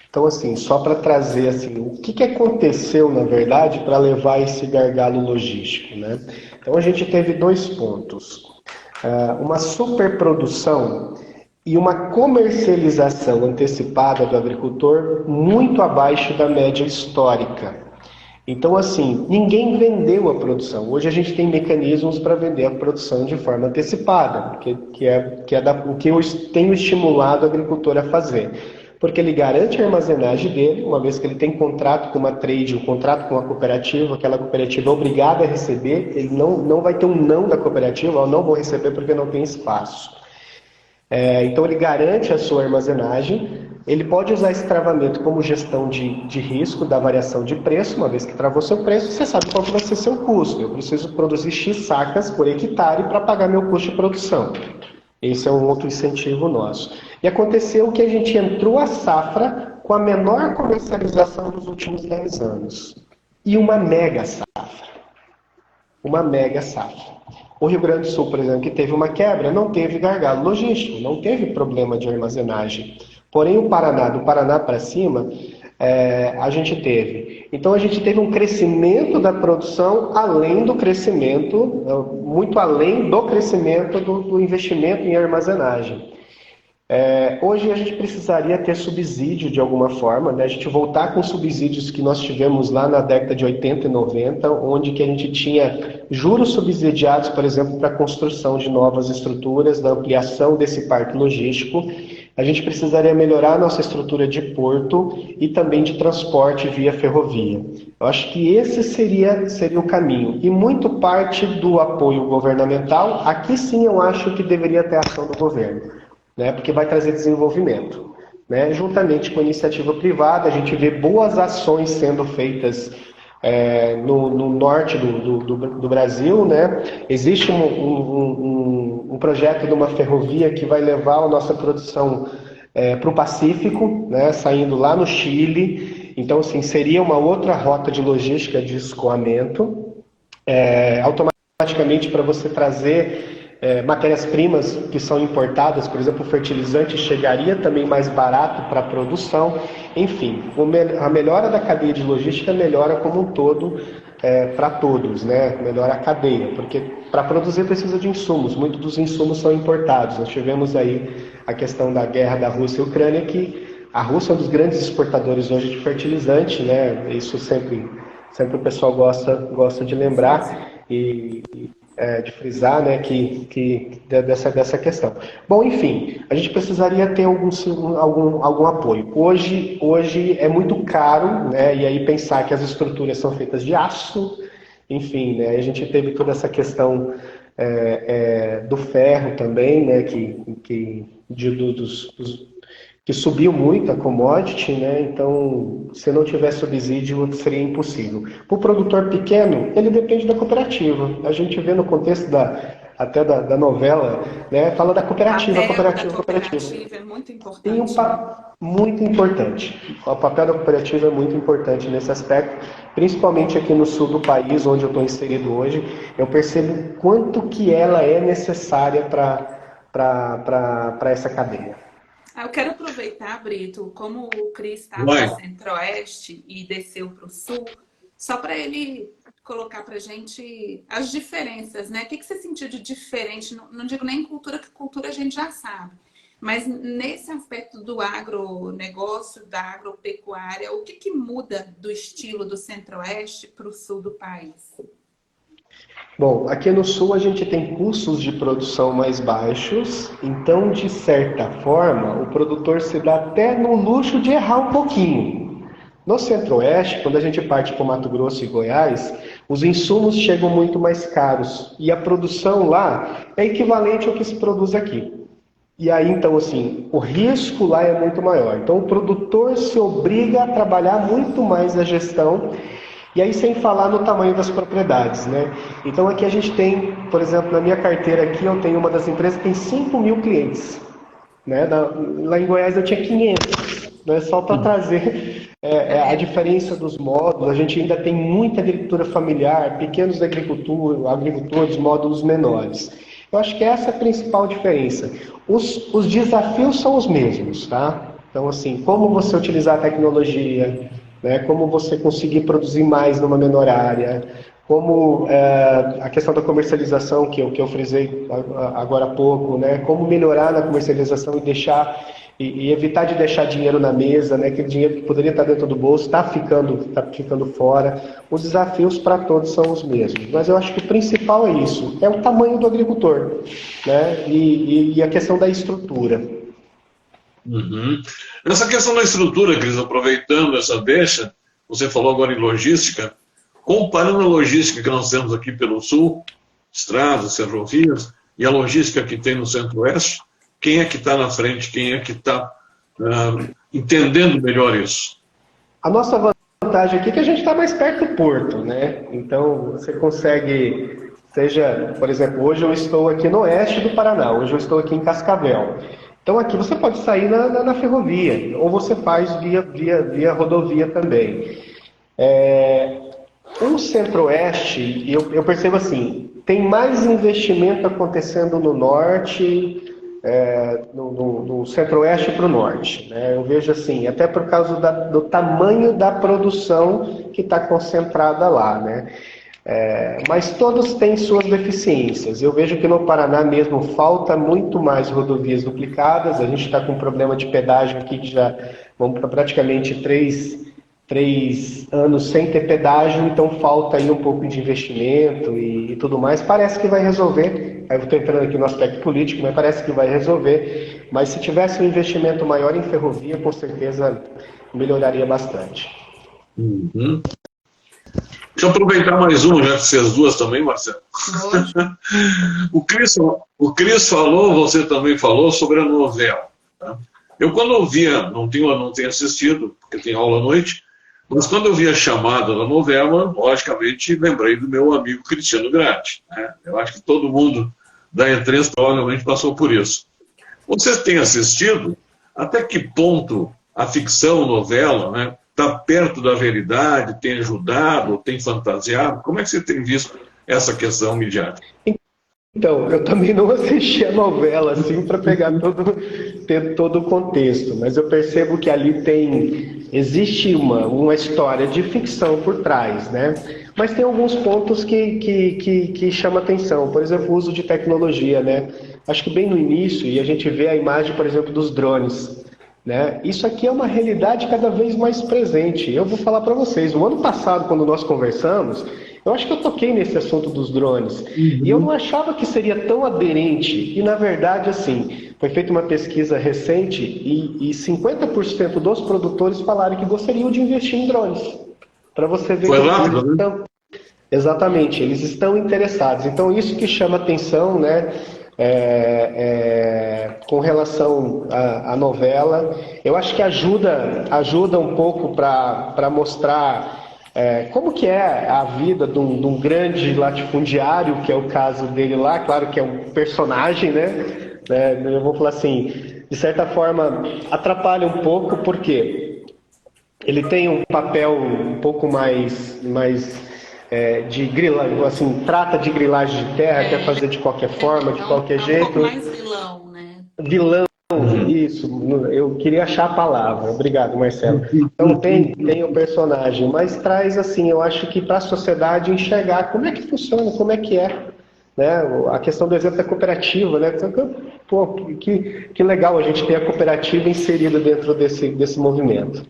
Speaker 2: Então, assim, só para trazer assim, o que aconteceu, na verdade, para levar esse gargalo logístico, né? Então, a gente teve 2 pontos. Uma superprodução e uma comercialização antecipada do agricultor muito abaixo da média histórica. Então, assim, ninguém vendeu a produção. Hoje a gente tem mecanismos para vender a produção de forma antecipada, que é o que eu tenho estimulado o agricultor a fazer. Porque ele garante a armazenagem dele, uma vez que ele tem contrato com uma trade, um contrato com uma cooperativa, aquela cooperativa é obrigada a receber, ele não vai ter um não da cooperativa, eu não vou receber porque não tem espaço. Então ele garante a sua armazenagem. Ele pode usar esse travamento como gestão de risco da variação de preço. Uma vez que travou seu preço, você sabe qual vai ser seu custo. Eu preciso produzir X sacas por hectare para pagar meu custo de produção. Esse é um outro incentivo nosso. E aconteceu que a gente entrou a safra com a menor comercialização dos últimos 10 anos. E uma mega safra. Uma mega safra. O Rio Grande do Sul, por exemplo, que teve uma quebra, não teve gargalo logístico, não teve problema de armazenagem. Porém, do Paraná para cima, a gente teve. Então, a gente teve um crescimento da produção além do crescimento, muito além do crescimento do investimento em armazenagem. Hoje, a gente precisaria ter subsídio de alguma forma, né? A gente voltar com subsídios que nós tivemos lá na década de 80 e 90, onde que a gente tinha juros subsidiados, por exemplo, para a construção de novas estruturas, da ampliação desse parque logístico. A gente precisaria melhorar a nossa estrutura de porto e também de transporte via ferrovia. Eu acho que esse seria o caminho. E muito parte do apoio governamental, aqui sim eu acho que deveria ter ação do governo, né? Porque vai trazer desenvolvimento, né? Juntamente com a iniciativa privada, a gente vê boas ações sendo feitas no norte do Brasil, né? Existe um projeto de uma ferrovia que vai levar a nossa produção para o Pacífico, né? Saindo lá no Chile. Então, assim, seria uma outra rota de logística de escoamento. Automaticamente, para você trazer matérias-primas que são importadas, por exemplo, o fertilizante chegaria também mais barato para a produção. Enfim, a melhora da cadeia de logística melhora como um todo para todos, né? Melhora a cadeia, porque para produzir precisa de insumos, muitos dos insumos são importados. Nós tivemos aí a questão da guerra da Rússia e Ucrânia, que a Rússia é um dos grandes exportadores hoje de fertilizante, né? Isso sempre o pessoal gosta de lembrar e de frisar, né, dessa questão. Bom, enfim, a gente precisaria ter algum apoio. Hoje é muito caro, né, e aí pensar que as estruturas são feitas de aço, enfim, né, a gente teve toda essa questão do ferro também, né, que subiu muito a commodity, né? Então, se não tiver subsídio, seria impossível. Para o produtor pequeno, ele depende da cooperativa. A gente vê no contexto até da novela, né? Fala da cooperativa,
Speaker 3: cooperativa é muito importante.
Speaker 2: Tem muito importante. O papel da cooperativa é muito importante nesse aspecto, principalmente aqui no sul do país, onde eu estou inserido hoje. Eu percebo quanto que ela é necessária para para essa cadeia.
Speaker 3: Eu quero aproveitar, Brito, como o Cris estava no Centro-Oeste e desceu para o Sul, só para ele colocar para a gente as diferenças, né? O que você sentiu de diferente? Não digo nem cultura, que cultura a gente já sabe. Mas nesse aspecto do agronegócio, da agropecuária, o que muda do estilo do Centro-Oeste para o Sul do país?
Speaker 2: Bom, aqui no Sul a gente tem custos de produção mais baixos, então, de certa forma, o produtor se dá até no luxo de errar um pouquinho. No Centro-Oeste, quando a gente parte para o Mato Grosso e Goiás, os insumos chegam muito mais caros e a produção lá é equivalente ao que se produz aqui. E aí, então, assim, o risco lá é muito maior. Então, o produtor se obriga a trabalhar muito mais a gestão. E aí, sem falar no tamanho das propriedades, né? Então, aqui a gente tem, por exemplo, na minha carteira aqui, eu tenho uma das empresas que tem 5.000 clientes. Né? Lá em Goiás eu tinha 500. Né? Só para trazer a diferença dos módulos. A gente ainda tem muita agricultura familiar, pequenos agricultores, módulos menores. Eu acho que essa é a principal diferença. Os desafios são os mesmos, tá? Então, assim, como você utilizar a tecnologia, né? Como você conseguir produzir mais numa menor área, como a questão da comercialização, que eu frisei agora há pouco, né? Como melhorar na comercialização e evitar de deixar dinheiro na mesa, né? Aquele dinheiro que poderia estar dentro do bolso, está ficando fora. Os desafios para todos são os mesmos. Mas eu acho que o principal é isso, é o tamanho do agricultor, né? E a questão da estrutura.
Speaker 1: Uhum. Essa questão da estrutura, Cris, aproveitando essa deixa, você falou agora em logística, comparando a logística que nós temos aqui pelo Sul, estradas, ferrovias, e a logística que tem no Centro-Oeste, quem é que está na frente, quem é que está entendendo melhor isso?
Speaker 2: A nossa vantagem aqui é que a gente está mais perto do porto, né? Então, você consegue, por exemplo, hoje eu estou aqui no oeste do Paraná, hoje eu estou aqui em Cascavel. Então aqui você pode sair na ferrovia, ou você faz via rodovia também. O Centro-Oeste, eu percebo assim, tem mais investimento acontecendo no norte, no Centro-Oeste para o norte. Né? Eu vejo assim, até por causa do tamanho da produção que está concentrada lá. Né? Mas todos têm suas deficiências. Eu vejo que no Paraná mesmo falta muito mais rodovias duplicadas. A gente está com um problema de pedágio aqui que já vamos para praticamente 3 anos sem ter pedágio, então falta aí um pouco de investimento e tudo mais. Parece que vai resolver. Aí eu estou entrando aqui no aspecto político, mas parece que vai resolver. Mas se tivesse um investimento maior em ferrovia, com certeza melhoraria bastante.
Speaker 1: Uhum. Deixa eu aproveitar mais uma, já que vocês duas também, Marcelo. O Cris falou, você também falou sobre a novela. Tá? Eu quando eu via, não tenho assistido, porque tem aula à noite, mas quando eu vi a chamada da novela, logicamente lembrei do meu amigo Cristiano Grande. Né? Eu acho que todo mundo da E3 provavelmente passou por isso. Vocês têm assistido? Até que ponto a ficção, novela, né, está perto da realidade, tem ajudado, tem fantasiado? Como é que você tem visto essa questão midiática?
Speaker 2: Então, eu também não assisti a novela assim para pegar todo o contexto, mas eu percebo que ali existe uma história de ficção por trás, né? Mas tem alguns pontos que chamam atenção, por exemplo, o uso de tecnologia, né? Acho que bem no início, e a gente vê a imagem, por exemplo, dos drones. Né? Isso aqui é uma realidade cada vez mais presente. Eu vou falar para vocês, no ano passado, quando nós conversamos, eu acho que eu toquei nesse assunto dos drones. Uhum. E eu não achava que seria tão aderente. E, na verdade, assim, foi feita uma pesquisa recente e 50% dos produtores falaram que gostariam de investir em drones. Para você ver.
Speaker 1: Foi rápido, né?
Speaker 2: Exatamente, eles estão interessados. Então, isso que chama atenção, né? Com relação à novela, eu acho que ajuda um pouco para mostrar como que é a vida de um grande latifundiário, que é o caso dele lá, claro que é um personagem, né? Eu vou falar assim, de certa forma atrapalha um pouco, porque ele tem um papel um pouco mais de grilagem, assim, trata de grilagem de terra, quer fazer de qualquer forma, de qualquer jeito.
Speaker 3: Um pouco mais vilão, né?
Speaker 2: Vilão, isso, eu queria achar a palavra. Obrigado, Marcelo. Então tem o personagem, mas traz assim, eu acho que para a sociedade enxergar como é que funciona, como é que é, né? A questão do exemplo da cooperativa, né? Pô, que legal a gente ter a cooperativa inserida dentro desse movimento.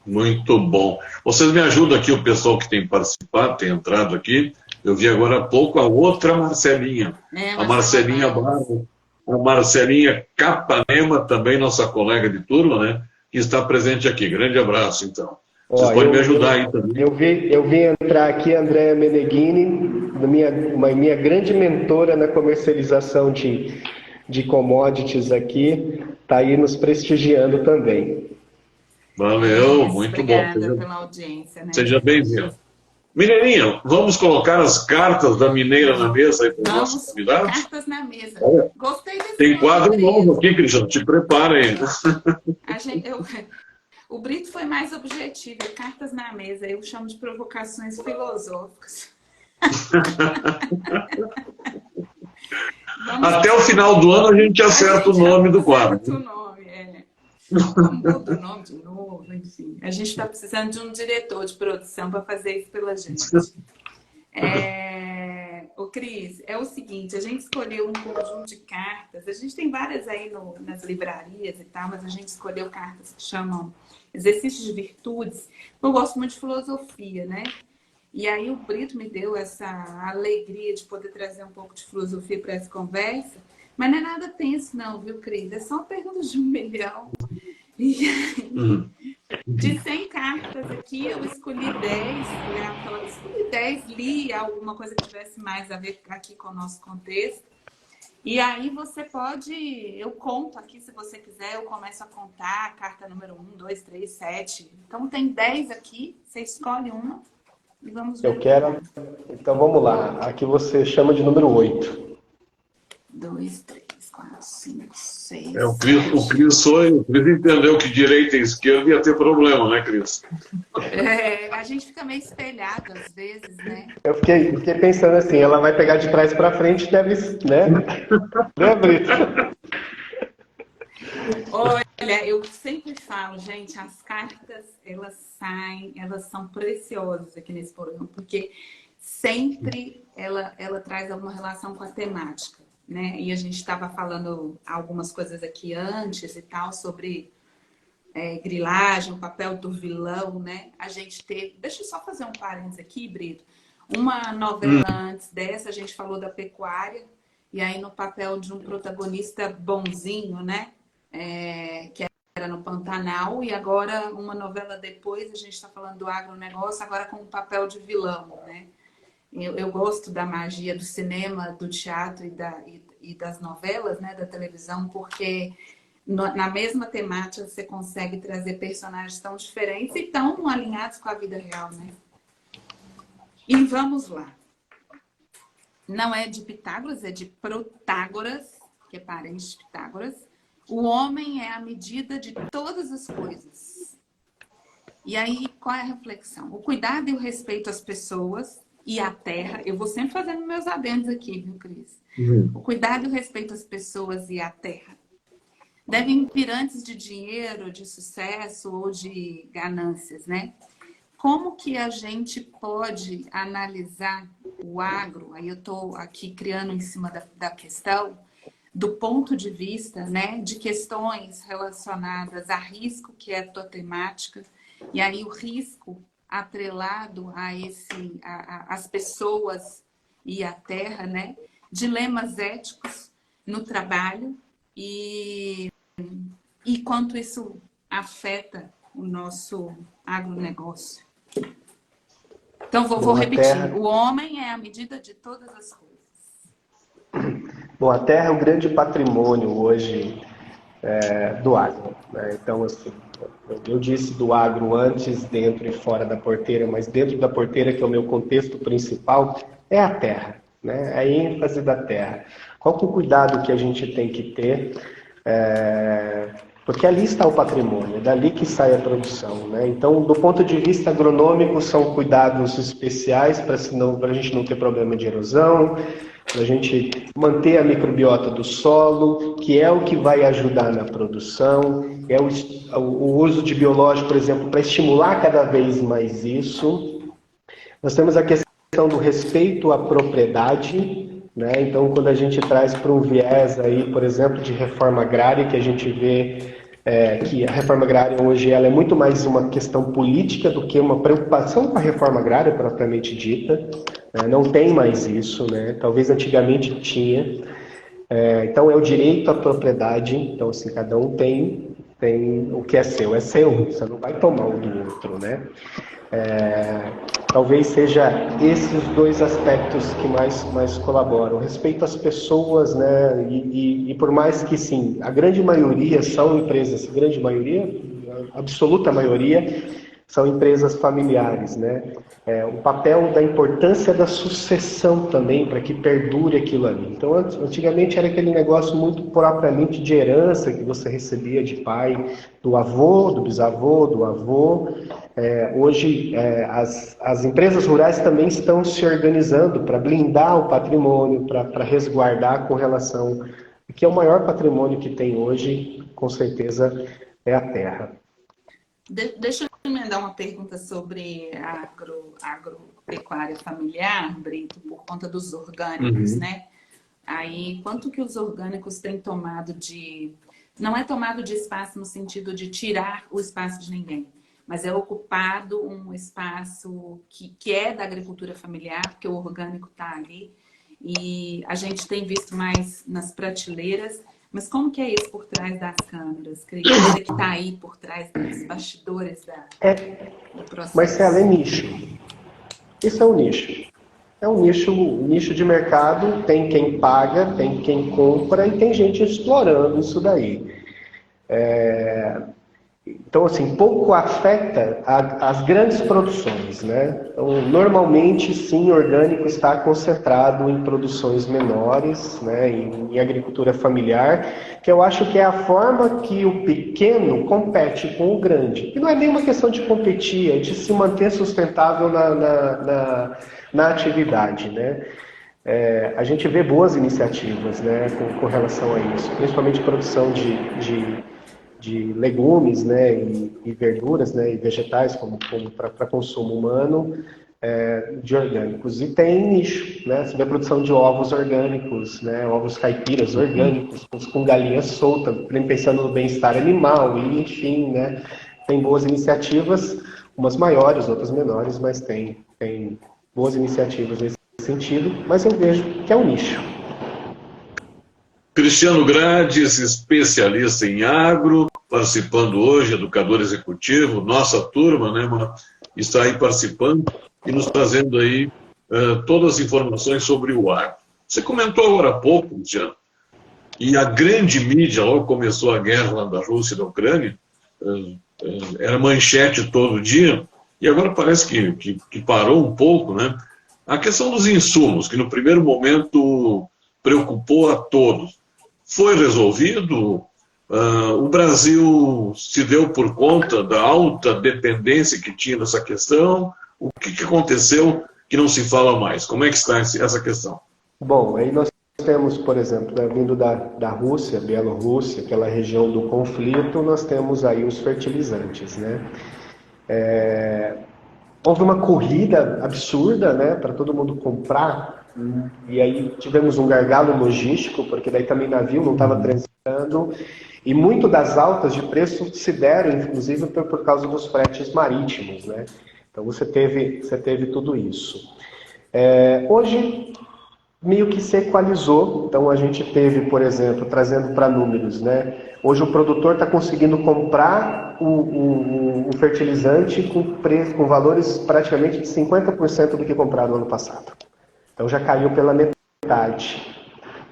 Speaker 1: Muito bom. Vocês me ajudam aqui, o pessoal que tem participado, tem entrado aqui. Eu vi agora há pouco a outra Marcelinha, a Marcelinha Barros, a Marcelinha Capanema, também nossa colega de turma, né? Que está presente aqui. Grande abraço, então. Vocês podem me ajudar aí também.
Speaker 2: Eu vi entrar aqui a Andréa Meneghini, minha grande mentora na comercialização de commodities aqui, está aí nos prestigiando também.
Speaker 1: Valeu, muito
Speaker 3: obrigada
Speaker 1: bom.
Speaker 3: Pela audiência. Né?
Speaker 1: Seja bem-vindo. Mineirinha, vamos colocar as cartas da Mineira na mesa aí para os nossos convidados?
Speaker 3: Cartas na mesa. Gostei desse
Speaker 1: Tem quadro novo aqui, Cristiano, te prepara aí.
Speaker 3: O Brito foi mais objetivo, cartas na mesa, eu chamo de provocações filosóficas.
Speaker 1: Até o final do ano a gente acerta o nome do quadro.
Speaker 3: Muda o nome de novo, enfim. A gente está precisando de um diretor de produção para fazer isso pela gente. O Cris, é o seguinte, a gente escolheu um conjunto de cartas, a gente tem várias aí nas livrarias e tal, mas a gente escolheu cartas que chamam Exercícios de Virtudes. Eu gosto muito de filosofia, né? E aí o Brito me deu essa alegria de poder trazer um pouco de filosofia para essa conversa. Mas não é nada tenso não, viu, Cris? É só uma pergunta de 1 milhão. E de 100 cartas aqui, eu escolhi 10. Li alguma coisa que tivesse mais a ver aqui com o nosso contexto. E aí você pode... Eu conto aqui, se você quiser, eu começo a contar a carta número 1, 2, 3, 7. Então tem 10 aqui, você escolhe uma e vamos ver.
Speaker 2: Eu quero... Então vamos lá. Aqui você chama de número 8.
Speaker 3: 2, 3, 4, 5, 6.
Speaker 1: O Cris entendeu que direita e esquerda ia ter problema, né, Cris?
Speaker 3: A gente fica meio espelhado às vezes, né?
Speaker 2: Eu fiquei pensando assim, ela vai pegar de trás para frente, deve, né? Né, Brito?
Speaker 3: Olha, eu sempre falo, gente, as cartas, elas são preciosas aqui nesse programa, porque sempre ela traz alguma relação com a temática. Né? E a gente estava falando algumas coisas aqui antes e tal sobre grilagem, o papel do vilão, né? A gente teve... Deixa eu só fazer um parênteses aqui, Brito. Uma novela antes dessa, a gente falou da pecuária, e aí no papel de um protagonista bonzinho, né? Que era no Pantanal, e agora uma novela depois, a gente está falando do agronegócio, agora com o papel de vilão, né? Eu gosto da magia do cinema, do teatro e das novelas, né, da televisão, porque na mesma temática você consegue trazer personagens tão diferentes e tão alinhados com a vida real, né? E vamos lá. Não é de Pitágoras, é de Protágoras, que é parente de Pitágoras. O homem é a medida de todas as coisas. E aí, qual é a reflexão? O cuidado e o respeito às pessoas e à terra, eu vou sempre fazendo meus adendos aqui, viu, Cris? O cuidado e o respeito às pessoas e à terra devem vir antes de dinheiro, de sucesso ou de ganâncias, né? Como que a gente pode analisar o agro? Aí eu estou aqui criando em cima da questão, do ponto de vista, né, de questões relacionadas a risco, que é a tua temática, e aí o risco atrelado às pessoas e à terra, né? Dilemas éticos no trabalho e quanto isso afeta o nosso agronegócio. Então, vou repetir. O homem é a medida de todas as coisas.
Speaker 2: Bom, a terra é um grande patrimônio hoje do agro, né? Então, assim, eu disse do agro antes, dentro e fora da porteira, mas dentro da porteira, que é o meu contexto principal, é a terra, né? A ênfase da terra. Qual que é o cuidado que a gente tem que ter Porque ali está o patrimônio, é dali que sai a produção, né? Então, do ponto de vista agronômico, são cuidados especiais para a gente não ter problema de erosão, para a gente manter a microbiota do solo, que é o que vai ajudar na produção, é o uso de biológico, por exemplo, para estimular cada vez mais isso. Nós temos a questão do respeito à propriedade, né? Então, quando a gente traz para um viés aí, por exemplo, de reforma agrária, que a gente vê que a reforma agrária hoje ela é muito mais uma questão política do que uma preocupação com a reforma agrária propriamente dita, né? Não tem mais isso, né? Talvez antigamente tinha. Então, é o direito à propriedade. Então, assim, cada um tem o que é seu, você não vai tomar o do outro, né? Talvez seja esses dois aspectos que mais colaboram. O respeito às pessoas, né? E por mais que, sim, a grande maioria são empresas, a absoluta maioria, são empresas familiares, né? O papel da importância da sucessão também, para que perdure aquilo ali. Então, antigamente era aquele negócio muito propriamente de herança que você recebia de pai, do avô, do bisavô, do avô. Hoje, as empresas rurais também estão se organizando para blindar o patrimônio, para resguardar com relação... que é o maior patrimônio que tem hoje, com certeza, é a terra.
Speaker 3: Deixa eu emendar uma pergunta sobre a agropecuária familiar, Brito, por conta dos orgânicos, né? Aí, quanto que os orgânicos têm tomado de... Não é tomado de espaço no sentido de tirar o espaço de ninguém, mas é ocupado um espaço que é da agricultura familiar, porque o orgânico está ali, e a gente tem visto mais nas prateleiras. Mas como que é isso por trás das câmeras? Você que está aí por trás dos bastidores do processo.
Speaker 2: Marcela, é nicho. Isso é um nicho. É um nicho de mercado, tem quem paga, tem quem compra e tem gente explorando isso daí. Então, assim, pouco afeta as grandes produções, né? Então, normalmente, sim, orgânico está concentrado em produções menores, né? Em agricultura familiar, que eu acho que é a forma que o pequeno compete com o grande. E não é nem uma questão de competir, é de se manter sustentável na atividade, né? A gente vê boas iniciativas, né, com relação a isso, principalmente produção de legumes, né, e verduras, né, e vegetais como para consumo humano, de orgânicos. E tem nicho, né? Você vê a produção de ovos orgânicos, né, ovos caipiras orgânicos, com galinha solta, pensando no bem-estar animal, e enfim, né, tem boas iniciativas, umas maiores, outras menores, mas tem boas iniciativas nesse sentido, mas eu vejo que é um nicho.
Speaker 1: Cristiano Grades, especialista em agro, participando hoje, educador executivo, nossa turma, né, está aí participando e nos trazendo aí todas as informações sobre o agro. Você comentou agora há pouco, Cristiano, e a grande mídia, logo começou a guerra lá da Rússia e da Ucrânia, era manchete todo dia, e agora parece que parou um pouco, né? A questão dos insumos, que no primeiro momento preocupou a todos, foi resolvido? O Brasil se deu por conta da alta dependência que tinha nessa questão? O que aconteceu que não se fala mais? Como é que está essa questão?
Speaker 2: Bom, aí nós temos, por exemplo, né, vindo da Rússia, Bielorrússia, aquela região do conflito, nós temos aí os fertilizantes, né? Houve uma corrida absurda, né, para todo mundo comprar, e aí tivemos um gargalo logístico, porque daí também navio não estava transitando, e muito das altas de preço se deram, inclusive, por causa dos fretes marítimos, né? Então você teve tudo isso. Hoje, meio que se equalizou, então a gente teve, por exemplo, trazendo para números, né? Hoje o produtor está conseguindo comprar o fertilizante com valores praticamente de 50% do que compraram no ano passado. Então já caiu pela metade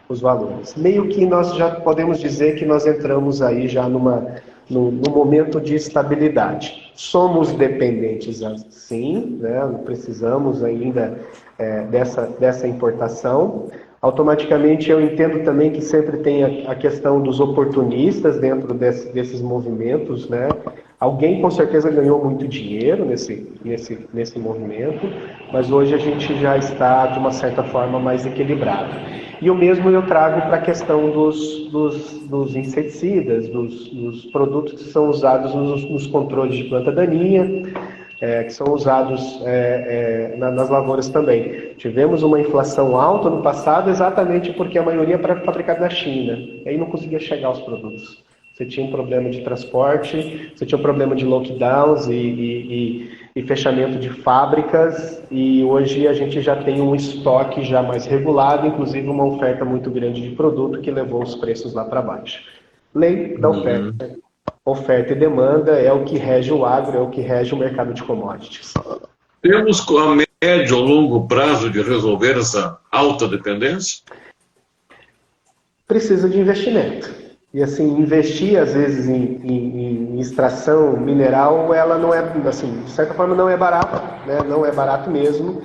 Speaker 2: os valores. Meio que nós já podemos dizer que nós entramos aí já num momento de estabilidade. Somos dependentes, sim, né? Precisamos ainda dessa importação. Automaticamente eu entendo também que sempre tem a questão dos oportunistas dentro desses movimentos, né? Alguém com certeza ganhou muito dinheiro nesse movimento, mas hoje a gente já está, de uma certa forma, mais equilibrado. E o mesmo eu trago para a questão dos inseticidas, dos produtos que são usados nos controles de planta daninha, que são usados nas lavouras também. Tivemos uma inflação alta no passado exatamente porque a maioria era fabricada na China, e aí não conseguia chegar aos produtos. Você tinha um problema de transporte, você tinha um problema de lockdowns e fechamento de fábricas, e hoje a gente já tem um estoque já mais regulado, inclusive uma oferta muito grande de produto que levou os preços lá para baixo. Lei da oferta. Oferta e demanda é o que rege o agro, é o que rege o mercado de commodities.
Speaker 1: Temos a médio ou longo prazo de resolver essa alta dependência?
Speaker 2: Precisa de investimento. E assim, investir às vezes em extração mineral, ela não é, assim, de certa forma não é barato, né? Não é barato mesmo.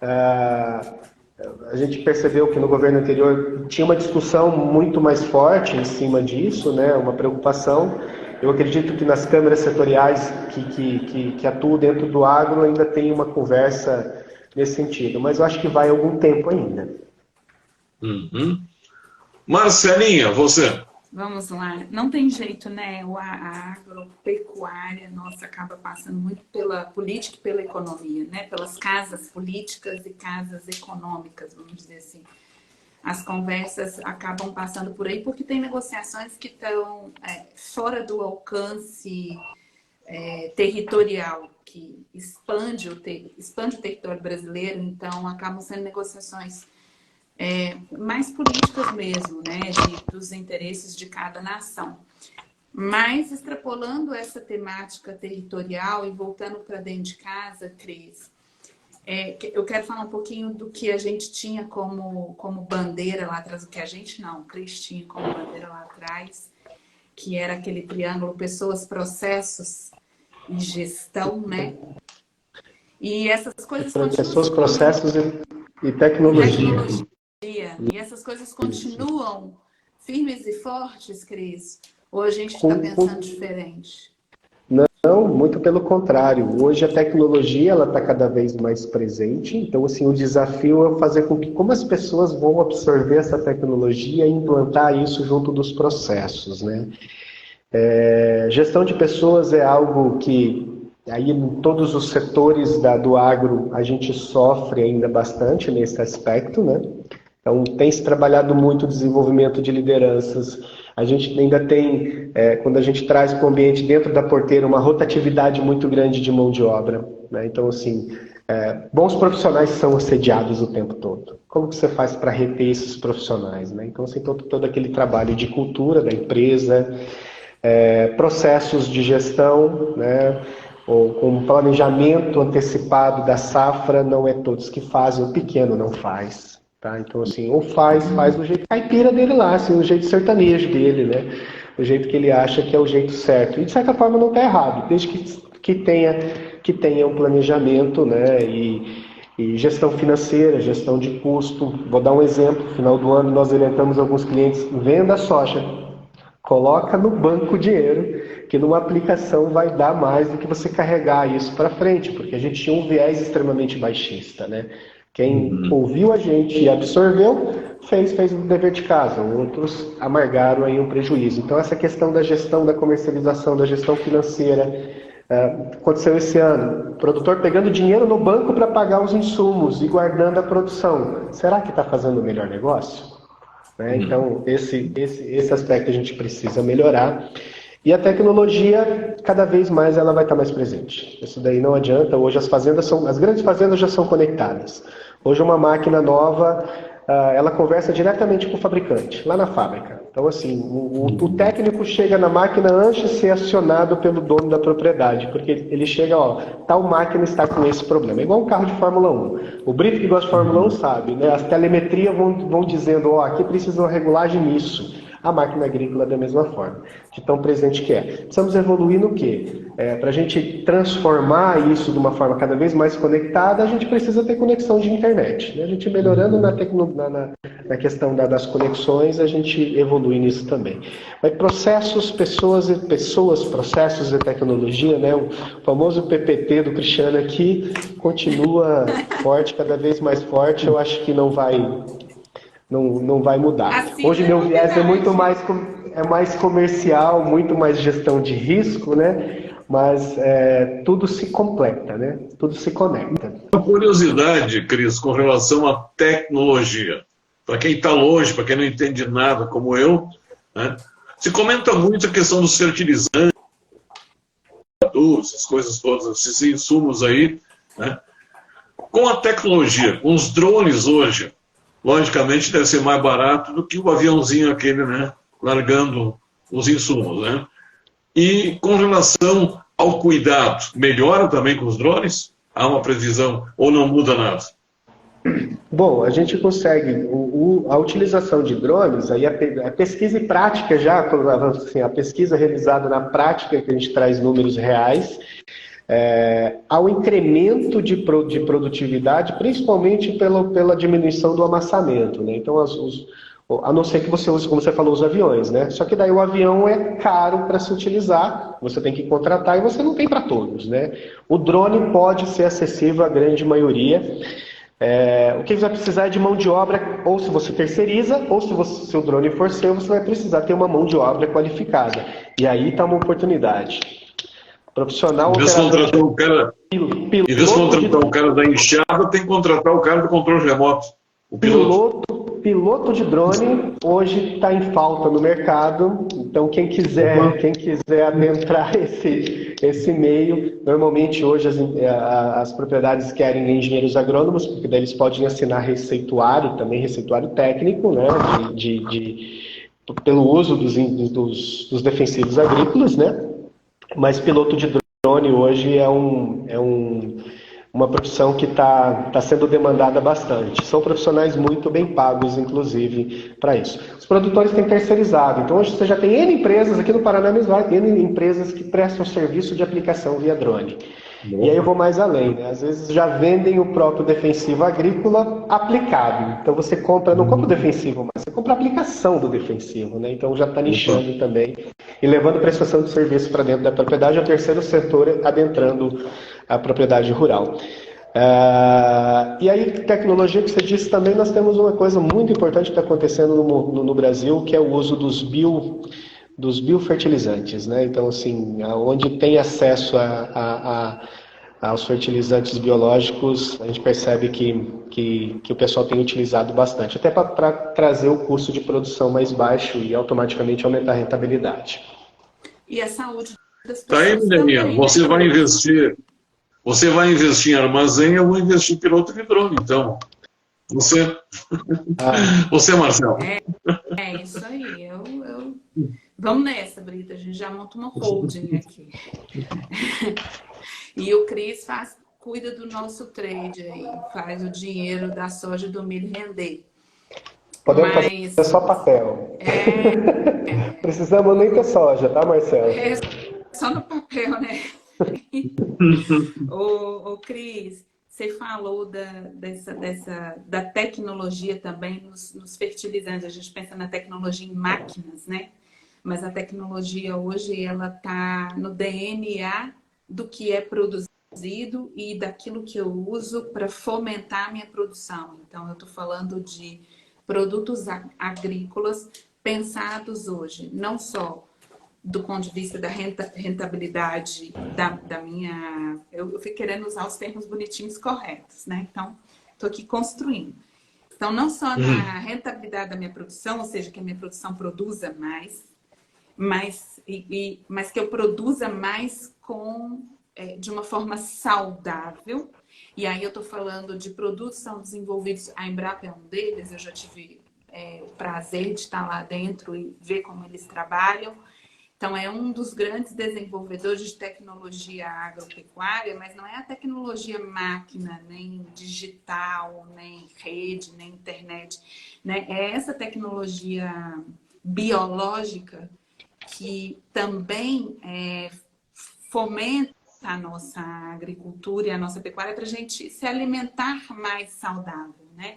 Speaker 2: A gente percebeu que no governo anterior tinha uma discussão muito mais forte em cima disso, né? Uma preocupação. Eu acredito que nas câmaras setoriais que atuam dentro do agro ainda tem uma conversa nesse sentido, mas eu acho que vai algum tempo ainda.
Speaker 1: Marcelinha, você?
Speaker 3: Vamos lá. Não tem jeito, né? A agropecuária nossa acaba passando muito pela política e pela economia, né? Pelas casas políticas e casas econômicas, vamos dizer assim. As conversas acabam passando por aí porque tem negociações que estão fora do alcance territorial, que expande o território brasileiro, então acabam sendo negociações mais políticas mesmo, né, dos interesses de cada nação. Mas, extrapolando essa temática territorial e voltando para dentro de casa, Cris, eu quero falar um pouquinho do que a gente tinha como bandeira lá atrás, o que a gente não, o Cris tinha como bandeira lá atrás, que era aquele triângulo pessoas, processos e gestão, né? E essas coisas continuam...
Speaker 2: Pessoas, processos e tecnologia.
Speaker 3: E essas coisas continuam firmes e fortes, Cris? Ou a gente está pensando diferente?
Speaker 2: Não, muito pelo contrário. Hoje a tecnologia ela está cada vez mais presente. Então, assim, o desafio é fazer com que como as pessoas vão absorver essa tecnologia e implantar isso junto dos processos, né? Gestão de pessoas é algo que aí em todos os setores do agro a gente sofre ainda bastante nesse aspecto, né? Então, tem se trabalhado muito o desenvolvimento de lideranças. A gente ainda tem, quando a gente traz para o ambiente dentro da porteira, uma rotatividade muito grande de mão de obra, né? Então, assim, bons profissionais são assediados o tempo todo. Como que você faz para reter esses profissionais, né? Então, assim, todo aquele trabalho de cultura da empresa, processos de gestão, né? Ou com planejamento antecipado da safra, não é todos que fazem, o pequeno não faz. Tá? Então, assim, ou faz do jeito caipira dele lá, assim, do jeito sertanejo dele, né? Do jeito que ele acha que é o jeito certo. E, de certa forma, não está errado, desde que tenha um planejamento, né? E gestão financeira, gestão de custo. Vou dar um exemplo. No final do ano, nós orientamos alguns clientes, venda soja. Coloca no banco o dinheiro, que numa aplicação vai dar mais do que você carregar isso para frente, porque a gente tinha um viés extremamente baixista, né? Quem ouviu a gente e absorveu, fez o dever de casa. Outros amargaram aí um prejuízo. Então, essa questão da gestão, da comercialização, da gestão financeira, aconteceu esse ano. O produtor pegando dinheiro no banco para pagar os insumos e guardando a produção. Será que está fazendo o melhor negócio? Então, esse aspecto a gente precisa melhorar. E a tecnologia, cada vez mais, ela vai estar mais presente. Isso daí não adianta. Hoje as grandes fazendas já são conectadas. Hoje uma máquina nova, ela conversa diretamente com o fabricante, lá na fábrica. Então, assim, o técnico chega na máquina antes de ser acionado pelo dono da propriedade, porque ele chega, tal máquina está com esse problema. É igual um carro de Fórmula 1. O Brito que gosta de Fórmula 1 sabe, né? As telemetrias vão dizendo, aqui precisa de uma regulagem nisso. A máquina agrícola da mesma forma, de tão presente que é. Precisamos evoluir no quê? Para a gente transformar isso de uma forma cada vez mais conectada, a gente precisa ter conexão de internet, né? A gente melhorando na questão das conexões, a gente evolui nisso também. Mas processos, pessoas, processos e tecnologia, né? O famoso PPT do Cristiano aqui continua forte, cada vez mais forte. Eu acho que não vai mudar.
Speaker 3: Assim
Speaker 2: Hoje
Speaker 3: não é
Speaker 2: meu viés é muito
Speaker 3: novidade.
Speaker 2: mais comercial, muito mais gestão de risco, né? Mas tudo se completa, né? Tudo se conecta.
Speaker 1: Uma curiosidade, Cris, com relação à tecnologia. Para quem está longe, para quem não entende nada, como eu, né, se comenta muito a questão dos fertilizantes, essas coisas todas, esses insumos aí, né? Com a tecnologia, com os drones hoje, logicamente deve ser mais barato do que o aviãozinho aquele, né? Largando os insumos, né? E com relação ao cuidado, melhora também com os drones? Há uma previsão ou não muda nada?
Speaker 2: Bom, a gente consegue, a utilização de drones, aí a pesquisa e prática já, assim, a pesquisa realizada na prática, que a gente traz números reais, ao incremento de produtividade, principalmente pela diminuição do amassamento, né? Então, a não ser que você use, como você falou, os aviões, né? Só que daí o avião é caro para se utilizar, você tem que contratar e você não tem para todos, né? O drone pode ser acessível à grande maioria. O que você vai precisar é de mão de obra, ou se você terceiriza, ou se o drone for seu, você vai precisar ter uma mão de obra qualificada. E aí está uma oportunidade. Profissional,
Speaker 1: Em vez de
Speaker 2: operador
Speaker 1: contratar o cara, em vez de contratar o cara da enxada, tem que contratar o cara do controle remoto, o piloto.
Speaker 2: Piloto de drone hoje está em falta no mercado, então quem quiser adentrar esse meio, normalmente hoje as propriedades querem engenheiros agrônomos, porque daí eles podem assinar receituário, também receituário técnico, né, pelo uso dos defensivos agrícolas, né? Mas piloto de drone hoje é uma profissão que está sendo demandada bastante. São profissionais muito bem pagos, inclusive, para isso. Os produtores têm terceirizado. Então, hoje você já tem N empresas, aqui no Paraná mesmo, N empresas que prestam serviço de aplicação via drone. E aí eu vou mais além, né? Às vezes já vendem o próprio defensivo agrícola aplicado. Então você não compra o defensivo, mas você compra a aplicação do defensivo, né? Então já está nichando também e levando prestação de serviço para dentro da propriedade, é o terceiro setor adentrando a propriedade rural. E aí, tecnologia que você disse também, nós temos uma coisa muito importante que está acontecendo no Brasil, que é o uso dos biofertilizantes, né? Então, assim, onde tem acesso aos fertilizantes biológicos, a gente percebe que o pessoal tem utilizado bastante, até para trazer o custo de produção mais baixo e automaticamente aumentar a rentabilidade.
Speaker 3: E a saúde das
Speaker 1: Tá aí,
Speaker 3: pessoas
Speaker 1: menininha,
Speaker 3: também,
Speaker 1: você vai
Speaker 3: Cris?
Speaker 1: investir em armazém, eu vou investir em piloto de drone, então. Você, Marcelo.
Speaker 3: É isso aí. Vamos nessa, Brita. A gente já monta uma holding aqui. E o Cris cuida do nosso trade aí, faz o dinheiro da soja e do milho render.
Speaker 2: Podemos fazer só papel. Precisamos nem ter soja, tá, Marcelo?
Speaker 3: Só no papel, né? Ô, Cris, você falou da tecnologia também nos fertilizantes. A gente pensa na tecnologia em máquinas, né? Mas a tecnologia hoje, ela está no DNA do que é produzido e daquilo que eu uso para fomentar a minha produção. Então, eu estou falando de produtos agrícolas pensados hoje, não só do ponto de vista da rentabilidade da minha... Eu fico querendo usar os termos bonitinhos corretos, né? Então, estou aqui construindo. Então, não só na rentabilidade da minha produção, ou seja, que a minha produção produza mais, mas que eu produza mais de uma forma saudável. E aí eu estou falando de produtos que são desenvolvidos, a Embrapa é um deles, eu já tive o prazer de estar lá dentro e ver como eles trabalham. Então, é um dos grandes desenvolvedores de tecnologia agropecuária, mas não é a tecnologia máquina, nem digital, nem rede, nem internet, né? É essa tecnologia biológica que também fomenta a nossa agricultura e a nossa pecuária para a gente se alimentar mais saudável, né?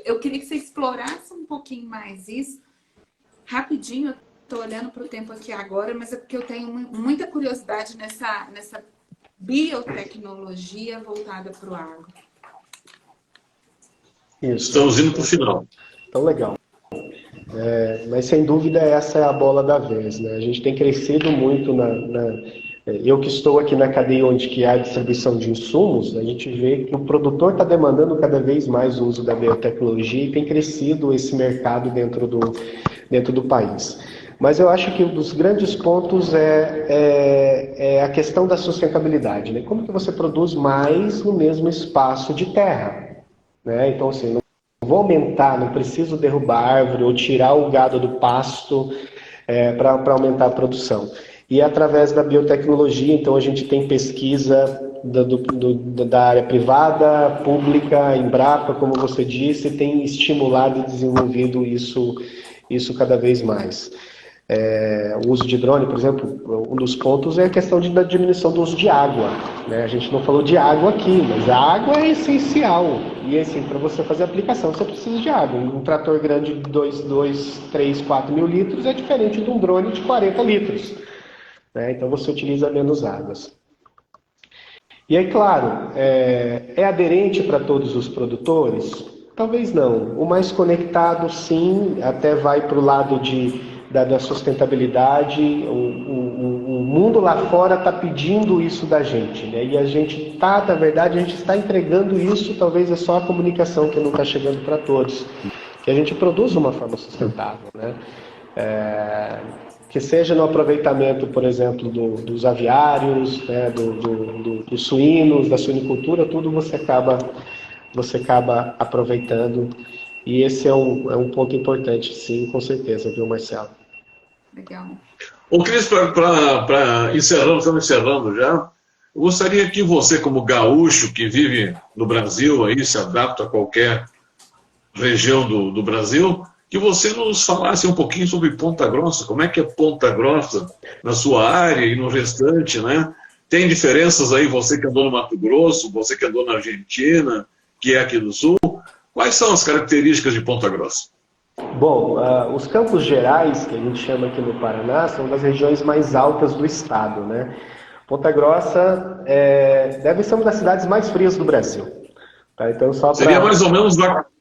Speaker 3: Eu queria que você explorasse um pouquinho mais isso. Rapidinho, eu estou olhando para o tempo aqui agora, mas é porque eu tenho muita curiosidade nessa biotecnologia voltada para o agro.
Speaker 2: Isso.
Speaker 1: Estamos indo para o final.
Speaker 2: Então, legal. Mas, sem dúvida, essa é a bola da vez, né? A gente tem crescido muito eu que estou aqui na cadeia onde que há a distribuição de insumos, a gente vê que o produtor está demandando cada vez mais o uso da biotecnologia e tem crescido esse mercado dentro do país. Mas eu acho que um dos grandes pontos é a questão da sustentabilidade, né? Como que você produz mais no mesmo espaço de terra, né? Então, assim, não vou aumentar, não preciso derrubar árvore ou tirar o gado do pasto para aumentar a produção. E através da biotecnologia, então a gente tem pesquisa da área privada, pública, Embrapa, como você disse, tem estimulado e desenvolvido isso cada vez mais. O uso de drone, por exemplo, um dos pontos é a questão da diminuição do uso de água, né? A gente não falou de água aqui, mas a água é essencial. E assim, para você fazer a aplicação, você precisa de água. Um trator grande de 2, 3, 4 mil litros é diferente de um drone de 40 litros. Então você utiliza menos águas. E aí, claro, é aderente para todos os produtores? Talvez não. O mais conectado, sim, até vai para o lado da sustentabilidade. O mundo lá fora está pedindo isso da gente, né? E a gente está, na verdade, a gente está entregando isso, talvez é só a comunicação que não está chegando para todos. Que a gente produz de uma forma sustentável, né? Que seja no aproveitamento, por exemplo, dos aviários, né, dos suínos, da suinicultura, tudo você acaba aproveitando. E esse é um ponto importante, sim, com certeza, viu, Marcelo?
Speaker 3: Legal.
Speaker 1: Ô, Cris, para encerrando, estamos encerrando já, eu gostaria que você, como gaúcho que vive no Brasil, aí se adapta a qualquer região do Brasil, que você nos falasse um pouquinho sobre Ponta Grossa. Como é que é Ponta Grossa na sua área e no restante, né? Tem diferenças aí, você que andou no Mato Grosso, você que andou na Argentina, que é aqui do Sul. Quais são as características de Ponta Grossa?
Speaker 2: Bom, os Campos Gerais, que a gente chama aqui no Paraná, são das regiões mais altas do estado, né? Ponta Grossa deve ser uma das cidades mais frias do Brasil. Tá? Então,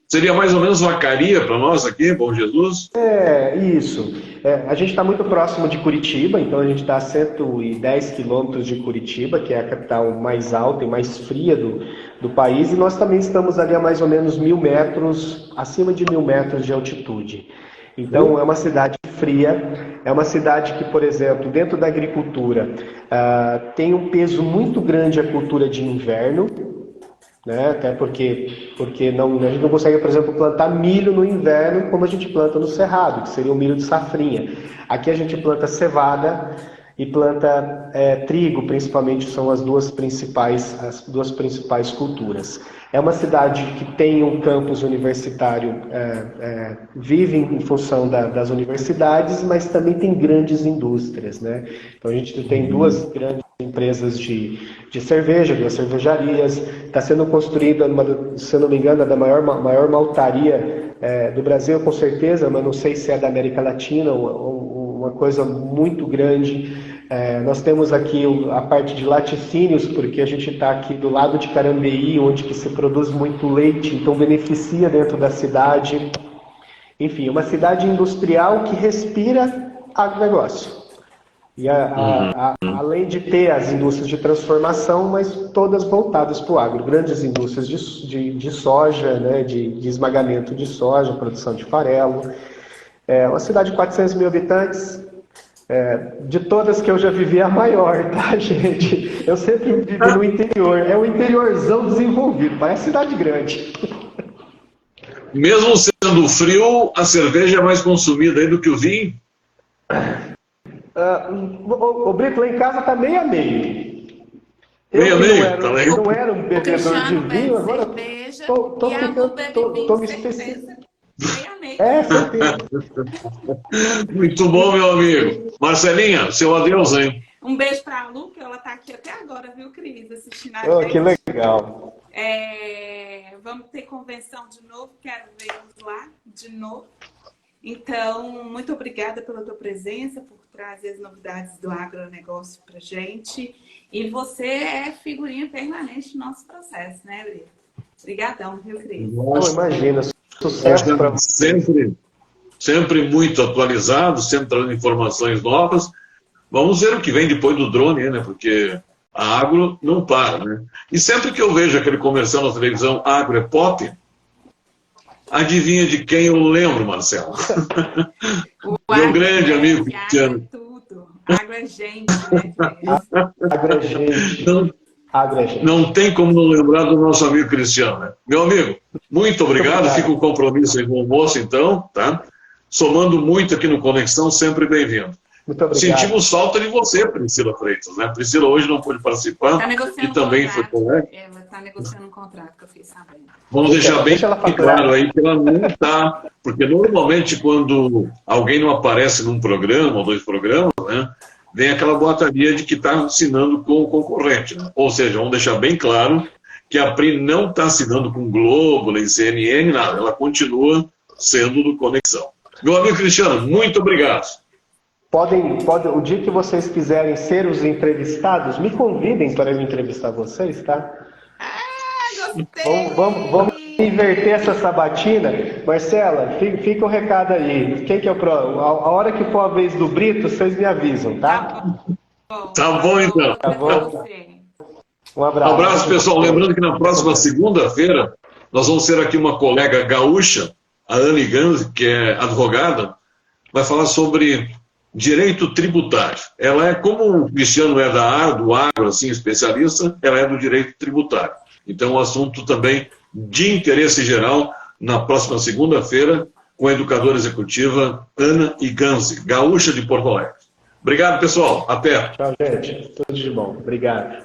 Speaker 1: Seria mais ou menos Vacaria para nós aqui, Bom Jesus?
Speaker 2: Isso. A gente está muito próximo de Curitiba, então a gente está a 110 quilômetros de Curitiba, que é a capital mais alta e mais fria do país, e nós também estamos ali a mais ou menos 1.000 metros, acima de 1.000 metros de altitude. Então é uma cidade fria, é uma cidade que, por exemplo, dentro da agricultura, tem um peso muito grande a cultura de inverno, né? Até porque a gente não consegue, por exemplo, plantar milho no inverno como a gente planta no cerrado, que seria o milho de safrinha. Aqui a gente planta cevada e planta trigo, principalmente, são as duas principais culturas. É uma cidade que tem um campus universitário, vive em função das universidades, mas também tem grandes indústrias, né? Então a gente tem duas grandes empresas de cerveja, duas cervejarias. Está sendo construída, se eu não me engano, a maior maltaria do Brasil, com certeza, mas não sei se é da América Latina, uma coisa muito grande. Nós temos aqui a parte de laticínios, porque a gente está aqui do lado de Carambeí, onde que se produz muito leite, então beneficia dentro da cidade. Enfim, uma cidade industrial que respira agronegócio. E além de ter as indústrias de transformação, mas todas voltadas para o agro. Grandes indústrias de soja, né, de esmagamento de soja, produção de farelo. Uma cidade de 400 mil habitantes. De todas que eu já vivi, é a maior, tá, gente? Eu sempre vivi no interior. É um interiorzão desenvolvido, parece cidade grande.
Speaker 1: Mesmo sendo frio, a cerveja é mais consumida aí do que o vinho?
Speaker 2: O Brito, lá em casa tá meio a meio.
Speaker 1: Meio a meio?
Speaker 2: Eu não era um bebedor de vinho, agora tô me especializando.
Speaker 3: Amei.
Speaker 2: Certeza.
Speaker 1: Muito bom, meu amigo. Marcelinha, seu adeus, hein?
Speaker 3: Um beijo para a Lu, que ela está aqui até agora, viu, Cris? Assistindo a
Speaker 2: Oh,
Speaker 3: gente.
Speaker 2: que legal.
Speaker 3: Vamos ter convenção de novo, quero vê-los lá de novo. Então, muito obrigada pela tua presença, por trazer as novidades do agronegócio para gente. E você é figurinha permanente do nosso processo, né, Brito? Obrigadão, viu, Cris?
Speaker 2: Imagina, sucesso para você.
Speaker 1: Sempre muito atualizado, sempre trazendo informações novas. Vamos ver o que vem depois do drone, né? Porque a agro não para, né? E sempre que eu vejo aquele comercial na televisão, agro é pop, adivinha de quem eu lembro, Marcelo? Meu grande amigo Cristiano.
Speaker 3: Agro é gente, né?
Speaker 2: Agro é gente.
Speaker 1: Não tem como não lembrar do nosso amigo Cristiano, né? Meu amigo, muito obrigado. Fica o compromisso aí com o almoço, então, tá? Somando muito aqui no Conexão, sempre bem-vindo.
Speaker 2: Muito obrigado.
Speaker 1: Sentimos falta de você, Priscila Freitas, né? Priscila hoje não pôde participar, e também foi colega.
Speaker 3: Ela está negociando um contrato, que eu fiquei sabendo.
Speaker 1: Vamos deixar bem claro aí que ela não está, porque normalmente quando alguém não aparece num programa ou 2 programas, né, vem aquela boataria de que está assinando com o concorrente. Né? Ou seja, vamos deixar bem claro que a Pri não está assinando com Globo, nem CNN, nada. Ela continua sendo do Conexão. Meu amigo Cristiano, muito obrigado.
Speaker 2: O dia que vocês quiserem ser os entrevistados, me convidem para eu entrevistar vocês, tá?
Speaker 3: Gostei!
Speaker 2: Vamos inverter essa sabatina. Marcela, fica o recado aí. Quem que é o próximo? A hora que for a vez do Brito, vocês me avisam, tá?
Speaker 1: Tá bom, então.
Speaker 2: Tá bom. Um abraço.
Speaker 1: Um abraço, pessoal. Lembrando que na próxima segunda-feira nós vamos ter aqui uma colega gaúcha, a Anne Ganzi, que é advogada, vai falar sobre direito tributário. Ela é, como o Cristiano é do agro, assim, especialista, ela é do direito tributário. Então, um assunto também de interesse geral, na próxima segunda-feira, com a educadora executiva Ana Ganzi, gaúcha de Porto Alegre. Obrigado, pessoal. Até.
Speaker 2: Tchau, gente. Tudo de bom. Obrigado.